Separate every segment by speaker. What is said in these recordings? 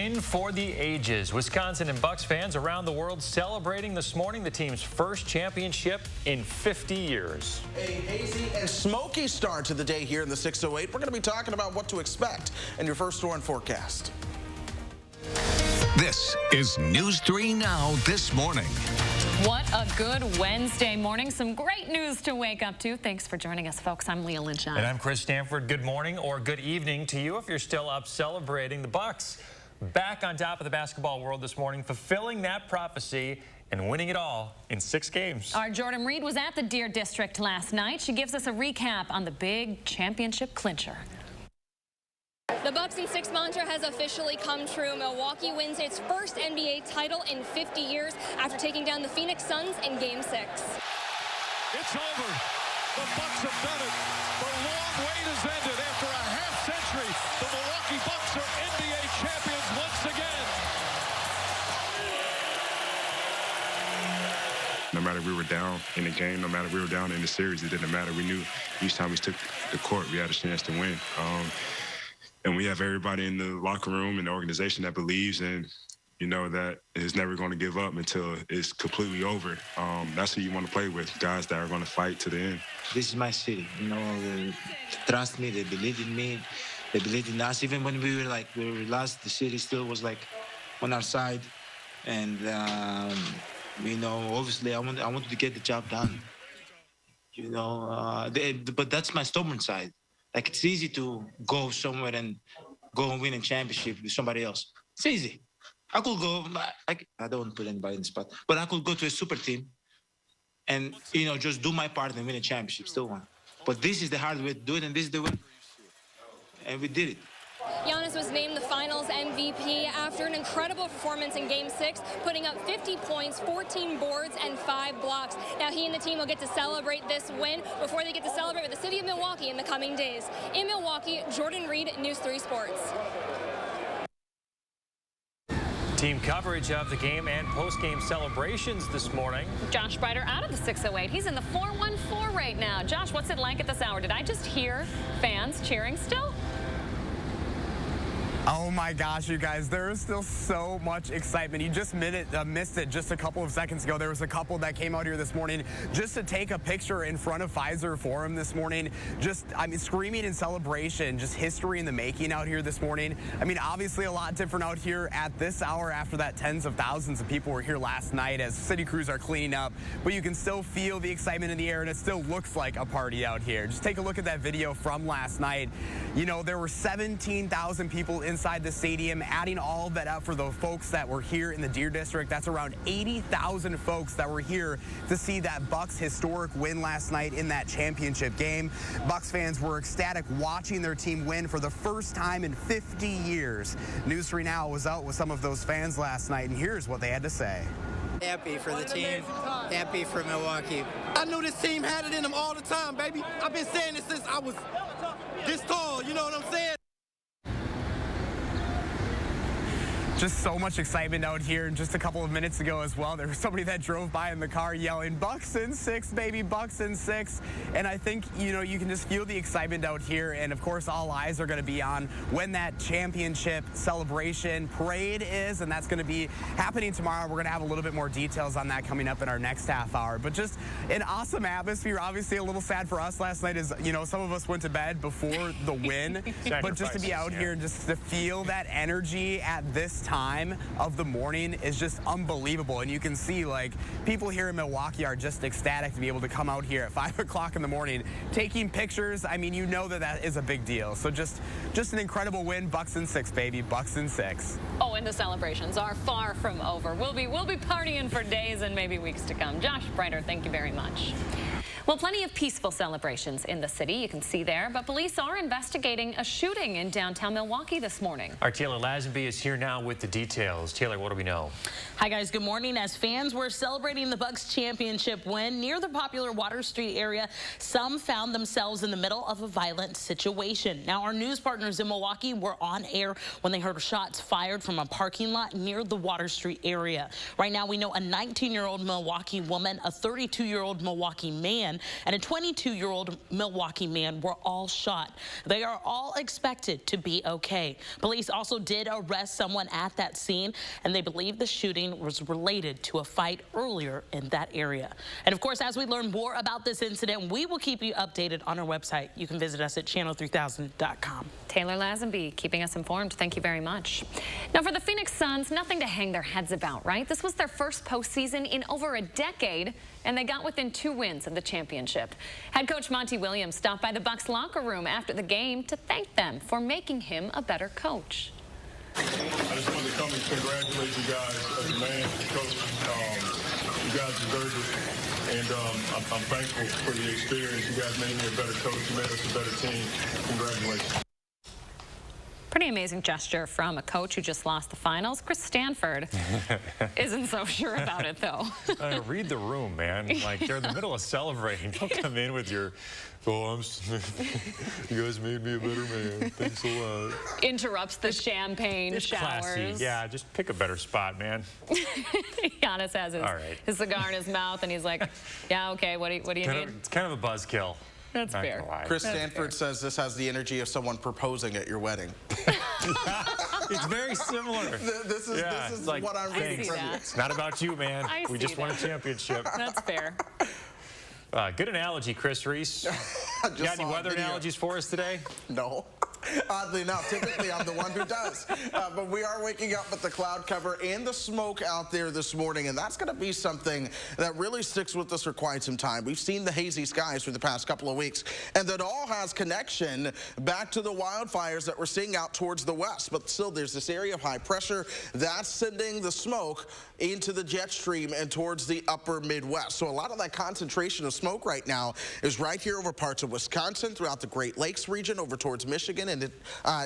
Speaker 1: win for the ages. Wisconsin and Bucks fans around the world celebrating this morning the team's first championship in 50 years.
Speaker 2: A hazy and smoky start to the day here in the 608. We're going to be talking about what to expect in your first storm forecast.
Speaker 3: This is News 3 Now this morning.
Speaker 4: What a good Wednesday morning. Some great news to wake up to. Thanks for joining us, folks. I'm Leah Lynch.
Speaker 1: And I'm Chris Stanford. Good morning or good evening to you if you're still up celebrating. The Bucks back on top of the basketball world this morning, fulfilling that prophecy and winning it all in 6 games.
Speaker 4: Our Jordan Reed was at the Deer District last night. She gives us a recap on the big championship clincher.
Speaker 5: The Bucks in 6 mantra has officially come true. Milwaukee wins its first NBA title in 50 years after taking down the Phoenix Suns in Game 6.
Speaker 6: It's over. The Bucks have done it. The long wait has ended. After a half-century, the Milwaukee Bucks are NBA champions once again.
Speaker 7: No matter we were down in the game, no matter we were down in the series, it didn't matter. We knew each time we took the court, we had a chance to win. And we have everybody in the locker room and the organization that believes and, you know, that is never going to give up until it's completely over. That's who you want to play with, guys that are going to fight to the end.
Speaker 8: This is my city. You know, they trust me. They believe in me. They believe in us. Even when we were lost, the city still was like on our side. And, you know, obviously I wanted to get the job done. You know, but that's my stubborn side. Like, it's easy to go somewhere and go and win a championship with somebody else. It's easy. I could go, I don't want to put anybody in the spot, but I could go to a super team and, you know, just do my part and win a championship, still won. But this is the hard way to do it, and this is the way. And we did it.
Speaker 5: Giannis was named the Finals MVP after an incredible performance in Game 6, putting up 50 points, 14 boards, and 5 blocks. Now he and the team will get to celebrate this win before they get to celebrate with the city of Milwaukee in the coming days. In Milwaukee, Jordan Reed, News 3 Sports.
Speaker 1: Team coverage of the game and post-game celebrations this morning.
Speaker 4: Josh Breiter out of the 608. He's in the 414 right now. Josh, what's it like at this hour? Did I just hear fans cheering still?
Speaker 9: Oh my gosh, you guys, there is still so much excitement. You just missed it just a couple of seconds ago. There was a couple that came out here this morning just to take a picture in front of Pfizer Forum this morning. Just, I mean, screaming in celebration, just history in the making out here this morning. I mean, obviously a lot different out here at this hour after that tens of thousands of people were here last night as city crews are cleaning up. But you can still feel the excitement in the air, and it still looks like a party out here. Just take a look at that video from last night. You know, there were 17,000 people inside the stadium. Adding all of that up for the folks that were here in the Deer District, that's around 80,000 folks that were here to see that Bucks historic win last night in that championship game. Bucks fans were ecstatic watching their team win for the first time in 50 years. News 3 Now was out with some of those fans last night, and here's what they had to say.
Speaker 10: Happy for the team, happy for Milwaukee.
Speaker 11: I knew this team had it in them all the time, baby. I've been saying it since I was this tall, you know what I'm saying?
Speaker 9: Just so much excitement out here. And just a couple of minutes ago as well, there was somebody that drove by in the car yelling, "Bucks in 6, baby, Bucks in 6." And I think, you know, you can just feel the excitement out here. And of course, all eyes are going to be on when that championship celebration parade is. And that's going to be happening tomorrow. We're going to have a little bit more details on that coming up in our next half hour. But just an awesome atmosphere. Obviously, a little sad for us last night is, you know, some of us went to bed before the win. But just to be out here and just to feel that energy at this time of the morning is just unbelievable. And you can see, like, people here in Milwaukee are just ecstatic to be able to come out here at 5 o'clock in the morning taking pictures. I mean, you know that is a big deal. So just an incredible win. Bucks in 6, baby, Bucks in 6.
Speaker 4: Oh, and the celebrations are far from over. We'll be partying for days and maybe weeks to come. Josh Breiter, thank you very much. Well, plenty of peaceful celebrations in the city, you can see there, but police are investigating a shooting in downtown Milwaukee this morning.
Speaker 1: Our Taylor Lazenby is here now with the details. Taylor, what do we know?
Speaker 12: Hi, guys. Good morning. As fans were celebrating the Bucks championship win near the popular Water Street area, some found themselves in the middle of a violent situation. Now, our news partners in Milwaukee were on air when they heard shots fired from a parking lot near the Water Street area. Right now, we know a 19-year-old Milwaukee woman, a 32-year-old Milwaukee man, men and a 22-year-old Milwaukee man were all shot. They are all expected to be okay. Police also did arrest someone at that scene, and they believe the shooting was related to a fight earlier in that area. And of course, as we learn more about this incident, we will keep you updated on our website. You can visit us at channel3000.com.
Speaker 4: Taylor Lazenby keeping us informed. Thank you very much. Now, for the Phoenix Suns, nothing to hang their heads about, right? This was their first postseason in over a decade, and they got within 2 wins of the championship. Head coach Monty Williams stopped by the Bucks locker room after the game to thank them for making him a better coach.
Speaker 6: I just wanted to come and congratulate you guys as a man, coach. You guys deserve it, and I'm thankful for the experience. You guys made me a better coach. You made us a better team. Congratulations.
Speaker 4: Pretty amazing gesture from a coach who just lost the finals. Chris Stanford isn't so sure about it, though.
Speaker 1: Read the room, man. Like, they're in the middle of celebrating. Don't come in with your, oh, you guys made me a better man. Thanks a lot.
Speaker 4: Interrupts the champagne
Speaker 1: it's
Speaker 4: showers.
Speaker 1: Classy. Yeah, just pick a better spot, man.
Speaker 4: Giannis has his cigar in his mouth, and he's like, yeah, okay, what do you need?
Speaker 1: It's kind of a buzzkill.
Speaker 4: That's fair.
Speaker 2: Chris Stanford says this has the energy of someone proposing at your wedding.
Speaker 1: It's very similar.
Speaker 2: This is
Speaker 1: like,
Speaker 2: what I'm reading from you.
Speaker 1: It's not about you, man. We just won a championship.
Speaker 4: That's fair.
Speaker 1: Good analogy, Chris Reese. Got any weather analogies for us today?
Speaker 2: No. Oddly enough, typically I'm the one who does. But we are waking up with the cloud cover and the smoke out there this morning, and that's going to be something that really sticks with us for quite some time. We've seen the hazy skies for the past couple of weeks, and that all has connection back to the wildfires that we're seeing out towards the west. But still, there's this area of high pressure that's sending the smoke into the jet stream and towards the upper Midwest. So a lot of that concentration of smoke right now is right here over parts of Wisconsin, throughout the Great Lakes region, over towards Michigan, and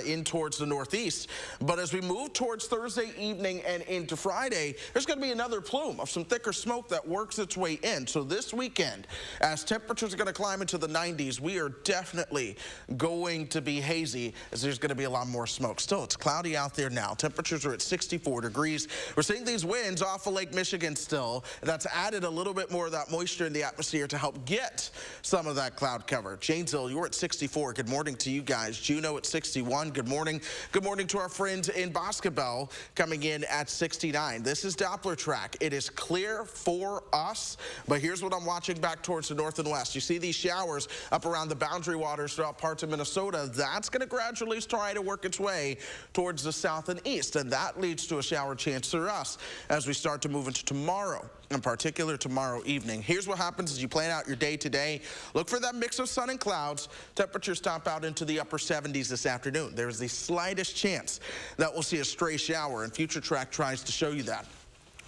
Speaker 2: in towards the Northeast. But as we move towards Thursday evening and into Friday, there's going to be another plume of some thicker smoke that works its way in. So this weekend, as temperatures are going to climb into the 90s, we are definitely going to be hazy, as there's going to be a lot more smoke. Still, it's cloudy out there now. Temperatures are at 64 degrees. We're seeing these winds off of Lake Michigan still. That's added a little bit more of that moisture in the atmosphere to help get some of that cloud cover. Janesville, you're at 64. Good morning to you guys. Juneau at 61. Good morning. Good morning to our friends in Boscobel, coming in at 69. This is Doppler track. It is clear for us, but here's what I'm watching back towards the north and west. You see these showers up around the boundary waters throughout parts of Minnesota. That's going to gradually try to work its way towards the south and east, and that leads to a shower chance for us as we start to move into tomorrow, in particular tomorrow evening. Here's what happens as you plan out your day today. Look for that mix of sun and clouds. Temperatures top out into the upper 70s this afternoon. There is the slightest chance that we'll see a stray shower, and Future Track tries to show you that.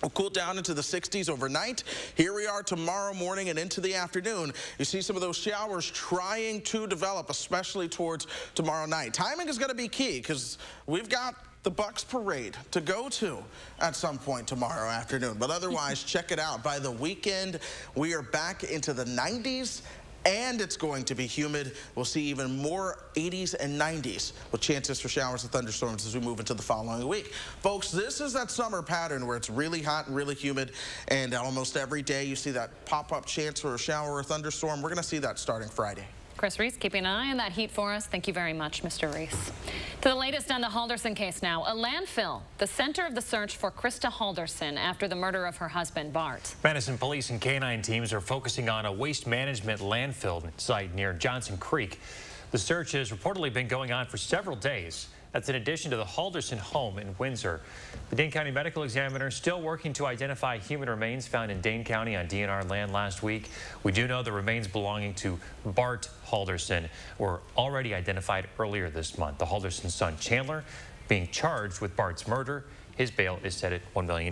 Speaker 2: We'll cool down into the 60s overnight. Here we are tomorrow morning and into the afternoon. You see some of those showers trying to develop, especially towards tomorrow night. Timing is going to be key because we've got the Bucks parade to go to at some point tomorrow afternoon. But otherwise, check it out. By the weekend, we are back into the 90s, and it's going to be humid. We'll see even more 80s and 90s with chances for showers and thunderstorms as we move into the following week. Folks, this is that summer pattern where it's really hot and really humid, and almost every day you see that pop-up chance for a shower or thunderstorm. We're going to see that starting Friday.
Speaker 4: Chris Reese keeping an eye on that heat for us. Thank you very much, Mr. Reese. To the latest on the Halderson case now. A landfill, the center of the search for Krista Halderson after the murder of her husband, Bart.
Speaker 1: Madison police and canine teams are focusing on a waste management landfill site near Johnson Creek. The search has reportedly been going on for several days. That's in addition to the Halderson home in Windsor. The Dane County Medical Examiner is still working to identify human remains found in Dane County on DNR land last week. We do know the remains belonging to Bart Halderson were already identified earlier this month. The Halderson's son, Chandler, being charged with Bart's murder. His bail is set at $1 million.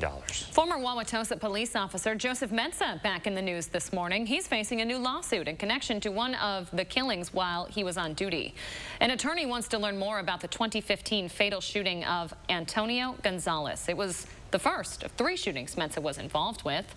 Speaker 4: Former Wauwatosa police officer Joseph Mensah back in the news this morning. He's facing a new lawsuit in connection to one of the killings while he was on duty. An attorney wants to learn more about the 2015 fatal shooting of Antonio Gonzalez. It was the first of 3 shootings Mensa was involved with.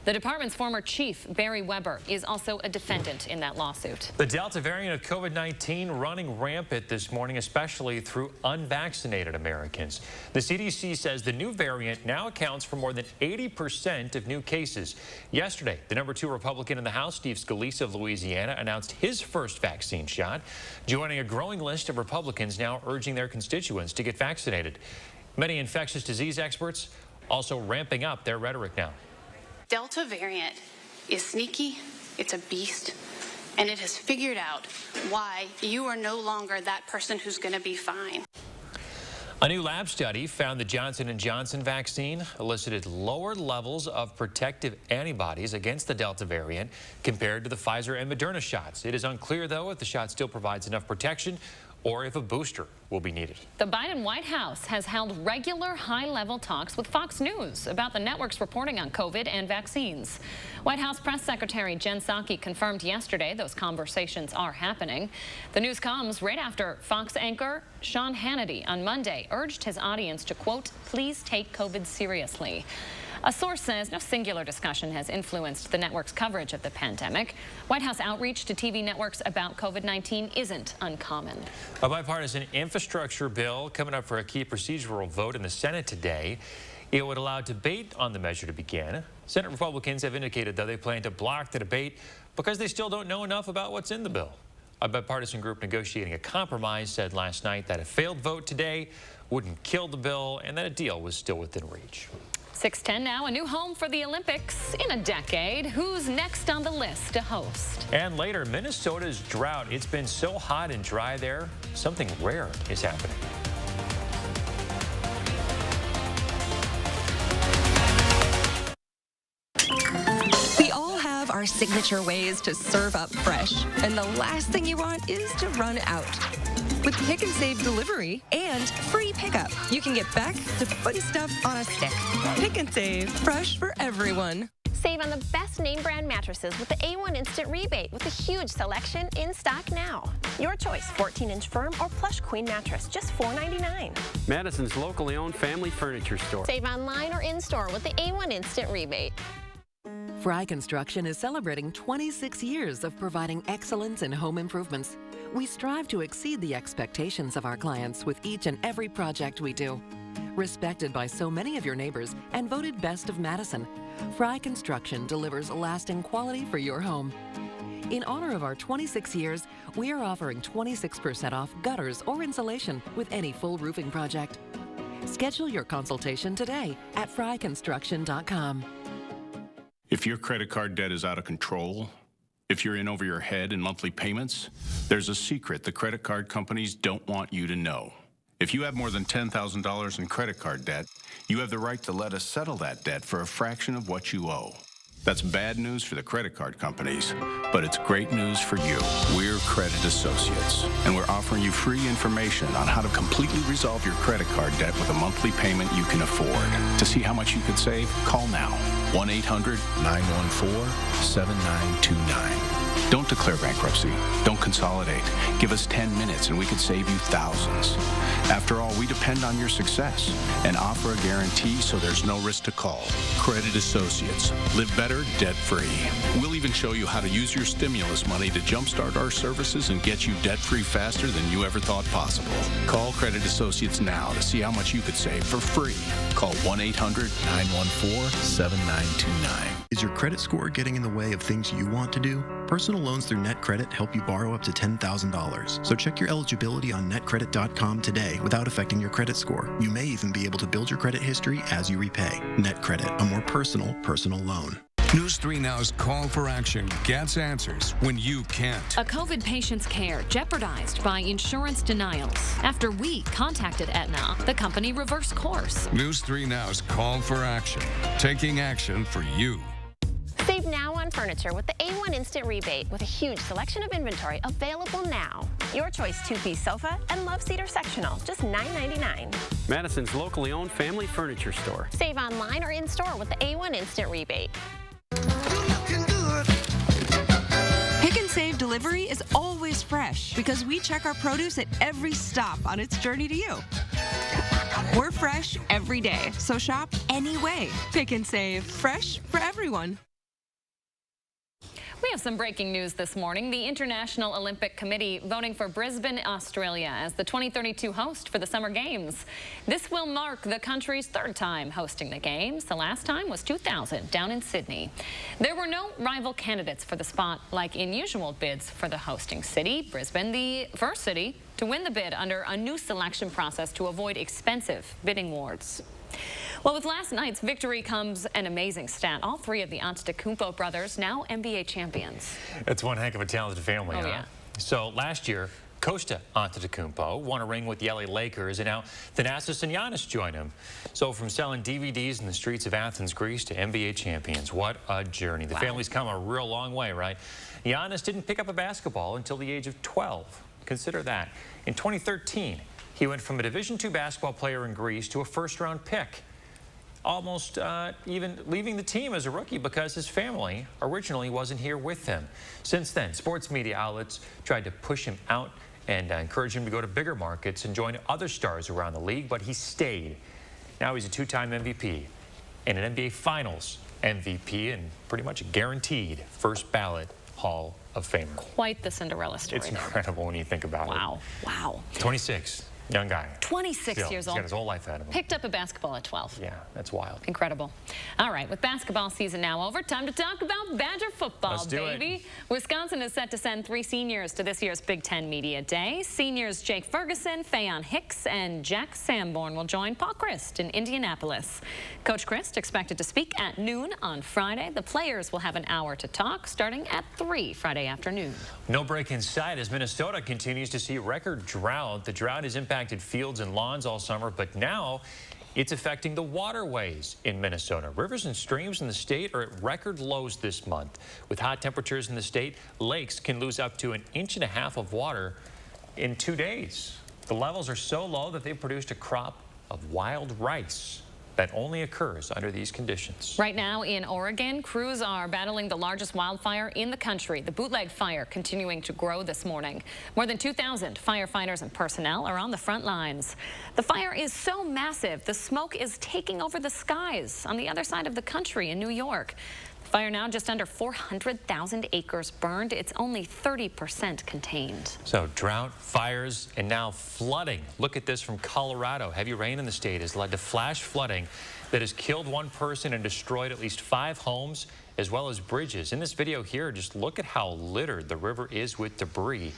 Speaker 4: The department's former chief, Barry Weber, is also a defendant in that lawsuit.
Speaker 1: The Delta variant of COVID-19 running rampant this morning, especially through unvaccinated Americans. The CDC says the new variant now accounts for more than 80% of new cases. Yesterday, the number 2 Republican in the House, Steve Scalise of Louisiana, announced his first vaccine shot, joining a growing list of Republicans now urging their constituents to get vaccinated. Many infectious disease experts also ramping up their rhetoric now.
Speaker 13: Delta variant is sneaky, it's a beast, and it has figured out why you are no longer that person who's going to be fine.
Speaker 1: A new lab study found the Johnson & Johnson vaccine elicited lower levels of protective antibodies against the Delta variant compared to the Pfizer and Moderna shots. It is unclear, though, if the shot still provides enough protection or if a booster will be needed.
Speaker 4: The Biden White House has held regular high-level talks with Fox News about the network's reporting on COVID and vaccines. White House Press Secretary Jen Psaki confirmed yesterday those conversations are happening. The news comes right after Fox anchor Sean Hannity on Monday urged his audience to, quote, please take COVID seriously. A source says no singular discussion has influenced the network's coverage of the pandemic. White House outreach to TV networks about COVID-19 isn't uncommon.
Speaker 1: A bipartisan infrastructure bill coming up for a key procedural vote in the Senate today. It would allow debate on the measure to begin. Senate Republicans have indicated, though, they plan to block the debate because they still don't know enough about what's in the bill. A bipartisan group negotiating a compromise said last night that a failed vote today wouldn't kill the bill and that a deal was still within reach.
Speaker 4: 6:10 now, a new home for the Olympics in a decade. Who's next on the list to host?
Speaker 1: And later, Minnesota's drought. It's been so hot and dry there, something rare is happening.
Speaker 14: We all have our signature ways to serve up fresh, and the last thing you want is to run out. With Pick and Save delivery and free pickup, you can get back to putting stuff on a stick. Pick and Save, fresh for everyone.
Speaker 15: Save on the best name brand mattresses with the A1 Instant Rebate with a huge selection in stock now. Your choice, 14-inch firm or plush queen mattress, just $4.99.
Speaker 16: Madison's locally owned family furniture store.
Speaker 15: Save online or in-store with the A1 Instant Rebate.
Speaker 17: Fry Construction is celebrating 26 years of providing excellence in home improvements. We strive to exceed the expectations of our clients with each and every project we do. Respected by so many of your neighbors and voted best of Madison, Fry Construction delivers lasting quality for your home. In honor of our 26 years, we are offering 26% off gutters or insulation with any full roofing project. Schedule your consultation today at fryconstruction.com.
Speaker 18: If your credit card debt is out of control, if you're in over your head in monthly payments, there's a secret the credit card companies don't want you to know. If you have more than $10,000 in credit card debt, you have the right to let us settle that debt for a fraction of what you owe. That's bad news for the credit card companies, but it's great news for you. We're Credit Associates, and we're offering you free information on how to completely resolve your credit card debt with a monthly payment you can afford. To see how much you could save, call now. 1-800-914-7929. Don't declare bankruptcy. Don't consolidate. Give us 10 minutes and we could save you thousands. After all, we depend on your success and offer a guarantee so there's no risk to call. Credit Associates. Live better, debt-free. We'll even show you how to use your stimulus money to jumpstart our services and get you debt-free faster than you ever thought possible. Call Credit Associates now to see how much you could save for free. Call 1-800-914-7929.
Speaker 19: Is your credit score getting in the way of things you want to do? Personal loans through NetCredit help you borrow up to $10,000. So check your eligibility on netcredit.com today without affecting your credit score. You may even be able to build your credit history as you repay. NetCredit, a more personal loan.
Speaker 3: News 3 Now's Call for Action gets answers when you can't.
Speaker 4: A COVID patient's care jeopardized by insurance denials. After we contacted Aetna, the company reversed course.
Speaker 3: News 3 Now's Call for Action, taking action for you.
Speaker 15: Save now on furniture with the A1 Instant Rebate with a huge selection of inventory available now. Your choice, 2-piece sofa and love seater sectional, just $9.99.
Speaker 16: Madison's locally owned family furniture store.
Speaker 15: Save online or in-store with the A1 Instant Rebate.
Speaker 14: Pick and Save delivery is always fresh because we check our produce at every stop on its journey to you. We're fresh every day, so shop any way. Pick and save. Fresh for everyone.
Speaker 4: We have some breaking news this morning. The International Olympic Committee voting for Brisbane, Australia as the 2032 host for the Summer Games. This will mark the country's third time hosting the Games. The last time was 2000 down in Sydney. There were no rival candidates for the spot like in usual bids for the hosting city. Brisbane, the first city to win the bid under a new selection process to avoid expensive bidding wars. Well, with last night's victory comes an amazing stat. All three of the Antetokounmpo brothers now NBA champions.
Speaker 1: It's one heck of a talented family,
Speaker 4: Oh,
Speaker 1: huh?
Speaker 4: yeah.
Speaker 1: So last year, Costa Antetokounmpo won a ring with the LA Lakers, and now Thanasis and Giannis join him. So from selling DVDs in the streets of Athens, Greece to NBA champions, what a journey. The family's come a real long way, right? Giannis didn't pick up a basketball until the age of 12. Consider that. In 2013, he went from a Division II basketball player in Greece to a first-round pick. Almost even leaving the team as a rookie because his family originally wasn't here with him. Since then, sports media outlets tried to push him out and encourage him to go to bigger markets and join other stars around the league, but he stayed. Now he's a two-time MVP and an NBA Finals MVP and pretty much a guaranteed first ballot Hall of Famer.
Speaker 4: Quite the Cinderella story.
Speaker 1: It's incredible when you think about it.
Speaker 4: Wow. Wow.
Speaker 1: 26. Young guy.
Speaker 4: 26
Speaker 1: Still,
Speaker 4: years
Speaker 1: he's
Speaker 4: old.
Speaker 1: got his whole life ahead of him.
Speaker 4: Picked up a basketball at 12.
Speaker 1: Yeah, that's wild.
Speaker 4: Incredible. All right, with basketball season now over, time to talk about Badger football,
Speaker 1: Let's do
Speaker 4: baby.
Speaker 1: it.
Speaker 4: Wisconsin is set to send 3 seniors to this year's Big Ten Media Day. Seniors Jake Ferguson, Fayon Hicks, and Jack Sanborn will join Paul Christ in Indianapolis. Coach Christ expected to speak at noon on Friday. The players will have an hour to talk starting at 3 Friday afternoon.
Speaker 1: No break in sight as Minnesota continues to see record drought. The drought has impacted fields and lawns all summer, but now it's affecting the waterways in Minnesota. Rivers and streams in the state are at record lows this month. With hot temperatures in the state, lakes can lose up to 1.5 inches of water in 2 days. The levels are so low that they've produced a crop of wild rice that only occurs under these conditions.
Speaker 4: Right now in Oregon, crews are battling the largest wildfire in the country. The bootleg fire continuing to grow this morning. More than 2,000 firefighters and personnel are on the front lines. The fire is so massive, the smoke is taking over the skies on the other side of the country in New York. Fire now just under 400,000 acres burned. It's only 30% contained.
Speaker 1: So drought, fires, and now flooding. Look at this from Colorado. Heavy rain in the state has led to flash flooding that has killed 1 person and destroyed at least 5 homes as well as bridges. In this video here, just look at how littered the river is with debris.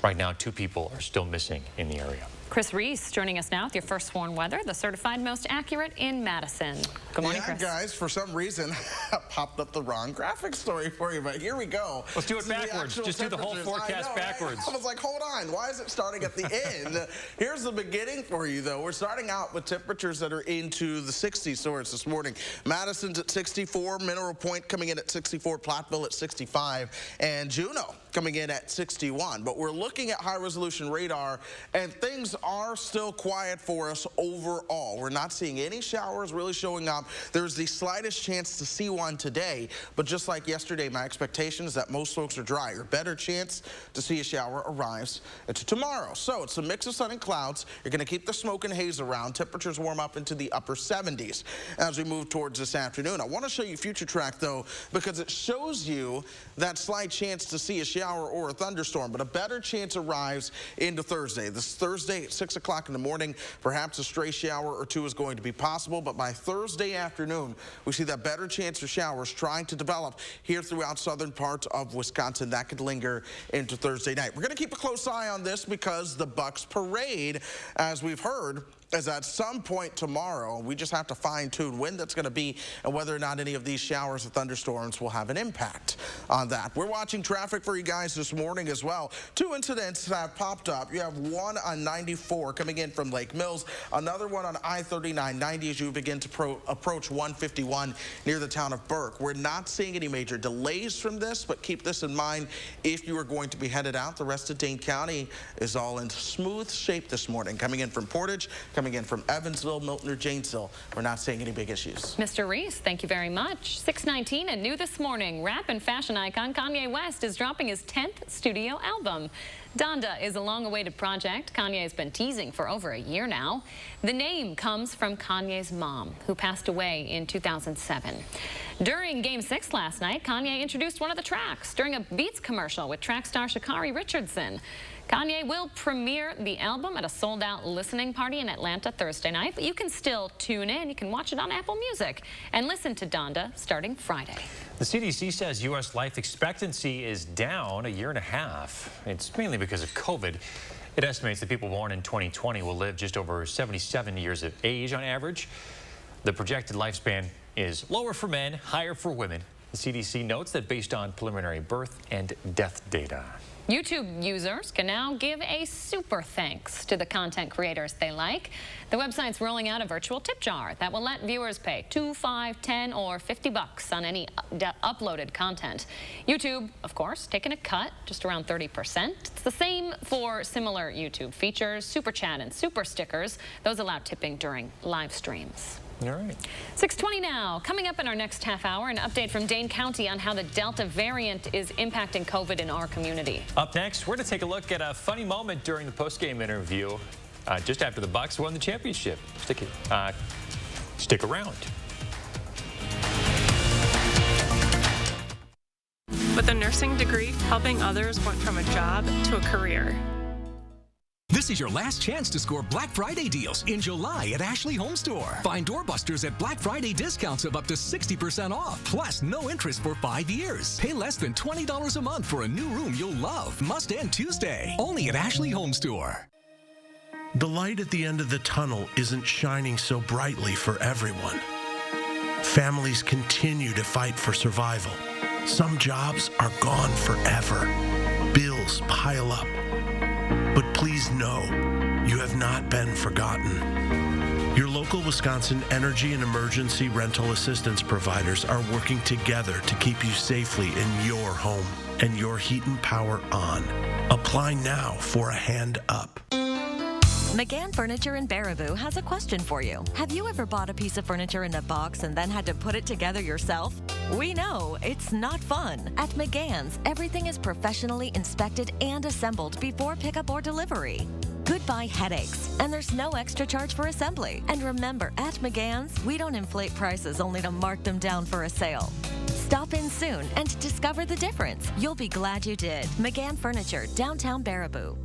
Speaker 1: Right now, 2 people are still missing in the area.
Speaker 4: Chris Reese joining us now with your first sworn weather, the certified most accurate in Madison. Good morning, Chris.
Speaker 2: Guys, for some reason, I popped up the wrong graphic story for you, but here we go.
Speaker 1: Let's do it backwards. Just do the whole forecast backwards.
Speaker 2: I was like, hold on, why is it starting at the end? Here's the beginning for you, though. We're starting out with temperatures that are into the 60s for us this morning. Madison's at 64, Mineral Point coming in at 64, Platteville at 65, and Juneau coming in at 61. But we're looking at high-resolution radar, and things are still quiet for us overall. We're not seeing any showers really showing up. There's the slightest chance to see one today, but just like yesterday, my expectation is that most folks are dry. Your better chance to see a shower arrives into tomorrow. So it's a mix of sun and clouds. You're going to keep the smoke and haze around. Temperatures warm up into the upper 70s as we move towards this afternoon. I want to show you Future Track, though, because it shows you that slight chance to see a shower or a thunderstorm, but a better chance arrives into Thursday. This Thursday at 6 o'clock in the morning, perhaps a stray shower or 2 is going to be possible, but by Thursday afternoon, we see that better chance for showers trying to develop here throughout southern parts of Wisconsin. That could linger into Thursday night. We're going to keep a close eye on this because the Bucks parade, as we've heard, is at some point tomorrow. We just have to fine-tune when that's going to be and whether or not any of these showers or thunderstorms will have an impact on that. We're watching traffic for you guys this morning as well. 2 incidents have popped up. You have one on 94 coming in from Lake Mills, another one on I-3990 as you begin to approach 151 near the town of Burke. We're not seeing any major delays from this, but keep this in mind if you are going to be headed out. The rest of Dane County is all in smooth shape this morning. Coming in from Portage, coming in from Evansville, Milton, or Janesville. We're not seeing any big issues.
Speaker 4: Mr. Reese, thank you very much. 6:19 and new this morning, rap and fashion icon Kanye West is dropping his 10th studio album. Donda is a long-awaited project Kanye has been teasing for over a year now. The name comes from Kanye's mom, who passed away in 2007. During Game 6 last night, Kanye introduced one of the tracks during a Beats commercial with track star Sha'Carri Richardson. Kanye will premiere the album at a sold-out listening party in Atlanta Thursday night, but you can still tune in. You can watch it on Apple Music and listen to Donda starting Friday.
Speaker 1: The CDC says U.S. life expectancy is down a year and a half. It's mainly because of COVID. It estimates that people born in 2020 will live just over 77 years of age on average. The projected lifespan is lower for men, higher for women. The CDC notes that based on preliminary birth and death data.
Speaker 4: YouTube users can now give a super thanks to the content creators they like. The website's rolling out a virtual tip jar that will let viewers pay $2, $5, $10, or $50 on any uploaded content. YouTube, of course, taking a cut, just around 30%. It's the same for similar YouTube features, Super Chat and Super Stickers. Those allow tipping during live streams.
Speaker 1: All right.
Speaker 4: 6:20 now. Coming up in our next half hour, an update from Dane County on how the Delta variant is impacting COVID in our community.
Speaker 1: Up next, we're going to take a look at a funny moment during the postgame interview just after the Bucks won the championship. Stick around.
Speaker 20: With a nursing degree, helping others went from a job to a career.
Speaker 21: This is your last chance to score Black Friday deals in July at Ashley Home Store. Find doorbusters at Black Friday discounts of up to 60% off, plus no interest for 5 years. Pay less than $20 a month for a new room you'll love. Must end Tuesday. Only at Ashley Home Store.
Speaker 22: The light at the end of the tunnel isn't shining so brightly for everyone. Families continue to fight for survival. Some jobs are gone forever. Bills pile up. But please know, you have not been forgotten. Your local Wisconsin energy and emergency rental assistance providers are working together to keep you safely in your home and your heat and power on. Apply now for a hand up.
Speaker 23: McGann Furniture in Baraboo has a question for you. Have you ever bought a piece of furniture in a box and then had to put it together yourself? We know it's not fun. At McGann's, everything is professionally inspected and assembled before pickup or delivery. Goodbye headaches, and there's no extra charge for assembly. And remember, at McGann's, we don't inflate prices only to mark them down for a sale. Stop in soon and discover the difference. You'll be glad you did. McGann Furniture, downtown Baraboo.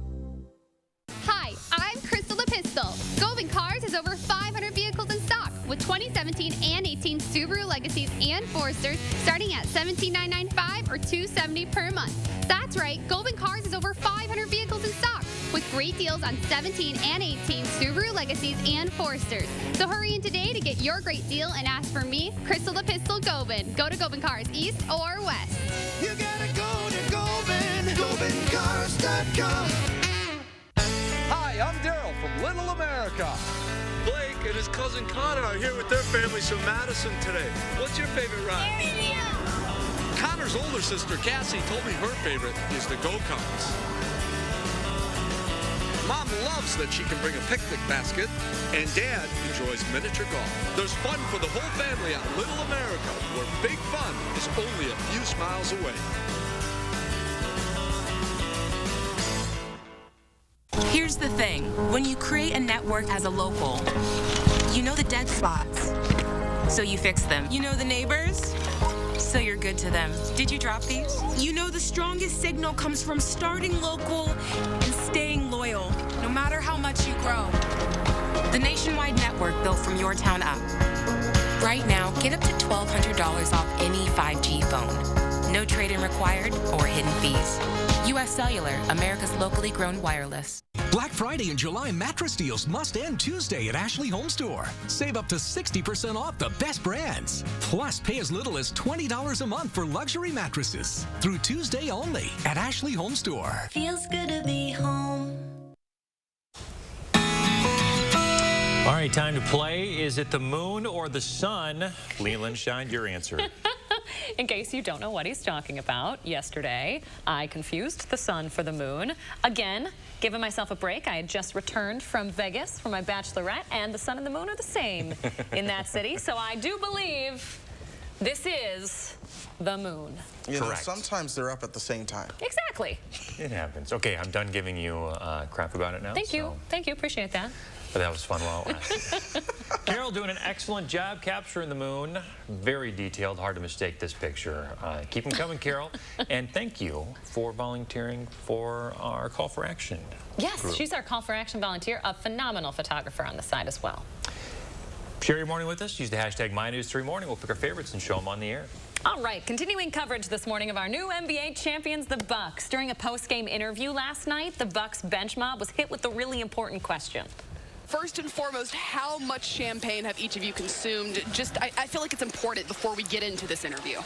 Speaker 24: Hi, I'm Crystal the Pistol. Goldman Cars has over 500 vehicles in stock with 2017 and 18 Subaru Legacies and Foresters starting at $17,995 or $270 per month. That's right, Goldman Cars has over 500 vehicles in stock with great deals on 17 and 18 Subaru Legacies and Foresters. So hurry in today to get your great deal and ask for me, Crystal the Pistol Goldman. Go to Goldman Cars East or West.
Speaker 25: You gotta go to Goldman, GoldmanCars.com.
Speaker 26: Hi, I'm Daryl from Little America.
Speaker 27: Blake and his cousin Connor are here with their families from Madison today. What's your favorite ride? Connor's older sister, Cassie, told me her favorite is the go-karts. Mom loves that she can bring a picnic basket, and Dad enjoys miniature golf. There's fun for the whole family at Little America, where big fun is only a few miles away.
Speaker 28: Here's the thing. When you create a network as a local, you know the dead spots, so you fix them. You know the neighbors, so you're good to them. Did you drop these? You know the strongest signal comes from starting local and staying loyal, no matter how much you grow. The nationwide network built from your town up. Right now, get up to $1,200 off any 5G phone. No trade-in required or hidden fees. U.S. Cellular, America's locally grown wireless.
Speaker 21: Black Friday and July mattress deals must end Tuesday at Ashley Home Store. Save up to 60% off the best brands. Plus, pay as little as $20 a month for luxury mattresses. Through Tuesday only at Ashley Home Store.
Speaker 23: Feels good to be home.
Speaker 1: All right, time to play. Is it the moon or the sun? Leland, shine your answer.
Speaker 4: In case you don't know what he's talking about, yesterday I confused the sun for the moon. Again, giving myself a break. I had just returned from Vegas for my bachelorette, and the sun and the moon are the same in that city. So I do believe this is the moon.
Speaker 2: You know, sometimes they're up at the same time.
Speaker 4: Exactly.
Speaker 1: It happens. Okay, I'm done giving you crap about it now.
Speaker 4: Thank you. Thank you. Appreciate that.
Speaker 1: But that was fun while it lasted. Carol doing an excellent job capturing the moon. Very detailed, hard to mistake this picture. Keep them coming, Carol. And thank you for volunteering for our Call for Action
Speaker 4: Yes,
Speaker 1: group.
Speaker 4: she's our Call for Action volunteer, a phenomenal photographer on the side as well.
Speaker 1: Share your morning with us. Use the hashtag MyNews3Morning. We'll pick our favorites and show them on the air.
Speaker 4: All right, continuing coverage this morning of our new NBA champions, the Bucks. During a post-game interview last night, the Bucks bench mob was hit with a really important question.
Speaker 5: First and foremost, how much champagne have each of you consumed? Just, I feel like it's important before we get into this interview.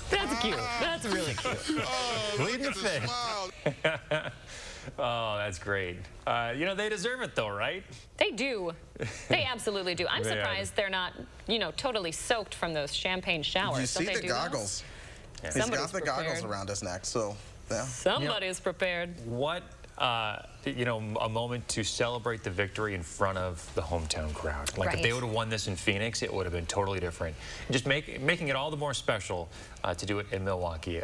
Speaker 1: That's cute. That's really cute. Leading the fit. Oh, that's great. You know, they deserve it, though, right?
Speaker 4: They do. They absolutely do. I'm
Speaker 1: They
Speaker 4: surprised they're not, you know, totally soaked from those champagne showers.
Speaker 2: You see
Speaker 4: Don't they
Speaker 2: the
Speaker 4: do
Speaker 2: goggles.
Speaker 4: those?
Speaker 2: He's
Speaker 4: Somebody's
Speaker 2: got the goggles
Speaker 4: prepared.
Speaker 2: around his neck, so yeah.
Speaker 4: Somebody's prepared.
Speaker 1: What, you know, a moment to celebrate the victory in front of the hometown crowd. Like, if they would have won this in Phoenix, it would have been totally different. Just making it all the more special to do it in Milwaukee.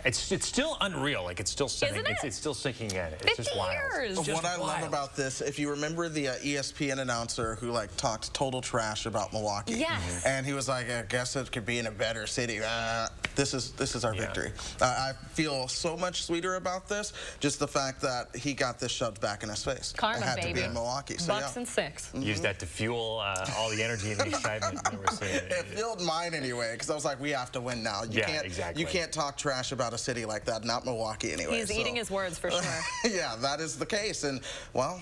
Speaker 1: It's still unreal. Like, it's still setting. It's still sinking in. It's just wild. It's just
Speaker 2: What I love
Speaker 1: wild.
Speaker 2: about this, if you remember the ESPN announcer who like talked total trash about Milwaukee,
Speaker 4: Yes.
Speaker 2: and he was like, I guess it could be in a better city. This is our victory. I feel so much sweeter about this. Just the fact that he got this shoved back in his face.
Speaker 4: Karma,
Speaker 2: it had
Speaker 4: baby.
Speaker 2: to be in Milwaukee. So
Speaker 4: Bucks and 6.
Speaker 1: Use that to fuel all the energy and the excitement that we're seeing.
Speaker 2: It fueled mine anyway, because I was like, we have to win now.
Speaker 1: Exactly.
Speaker 2: You can't talk trash about a city like that, not Milwaukee anyway.
Speaker 4: He's eating his words for sure.
Speaker 2: Yeah, that is the case. And, well,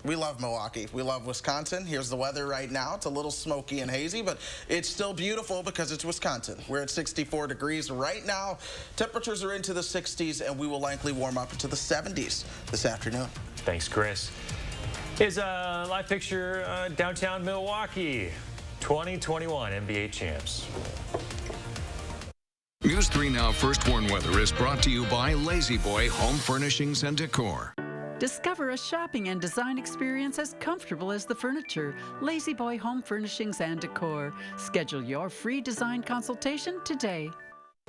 Speaker 2: we love Milwaukee. We love Wisconsin. Here's the weather right now. It's a little smoky and hazy, but it's still beautiful because it's Wisconsin. We're at 64 degrees right now. Temperatures are into the 60s, and we will likely warm up into the 70s this afternoon.
Speaker 1: Thanks, Chris. Here's a live picture downtown Milwaukee. 2021 NBA champs.
Speaker 3: News 3 Now First Warn Weather is brought to you by Lazy Boy Home Furnishings and Decor.
Speaker 6: Discover a shopping and design experience as comfortable as the furniture. Lazy Boy Home Furnishings and Decor. Schedule your free design consultation today.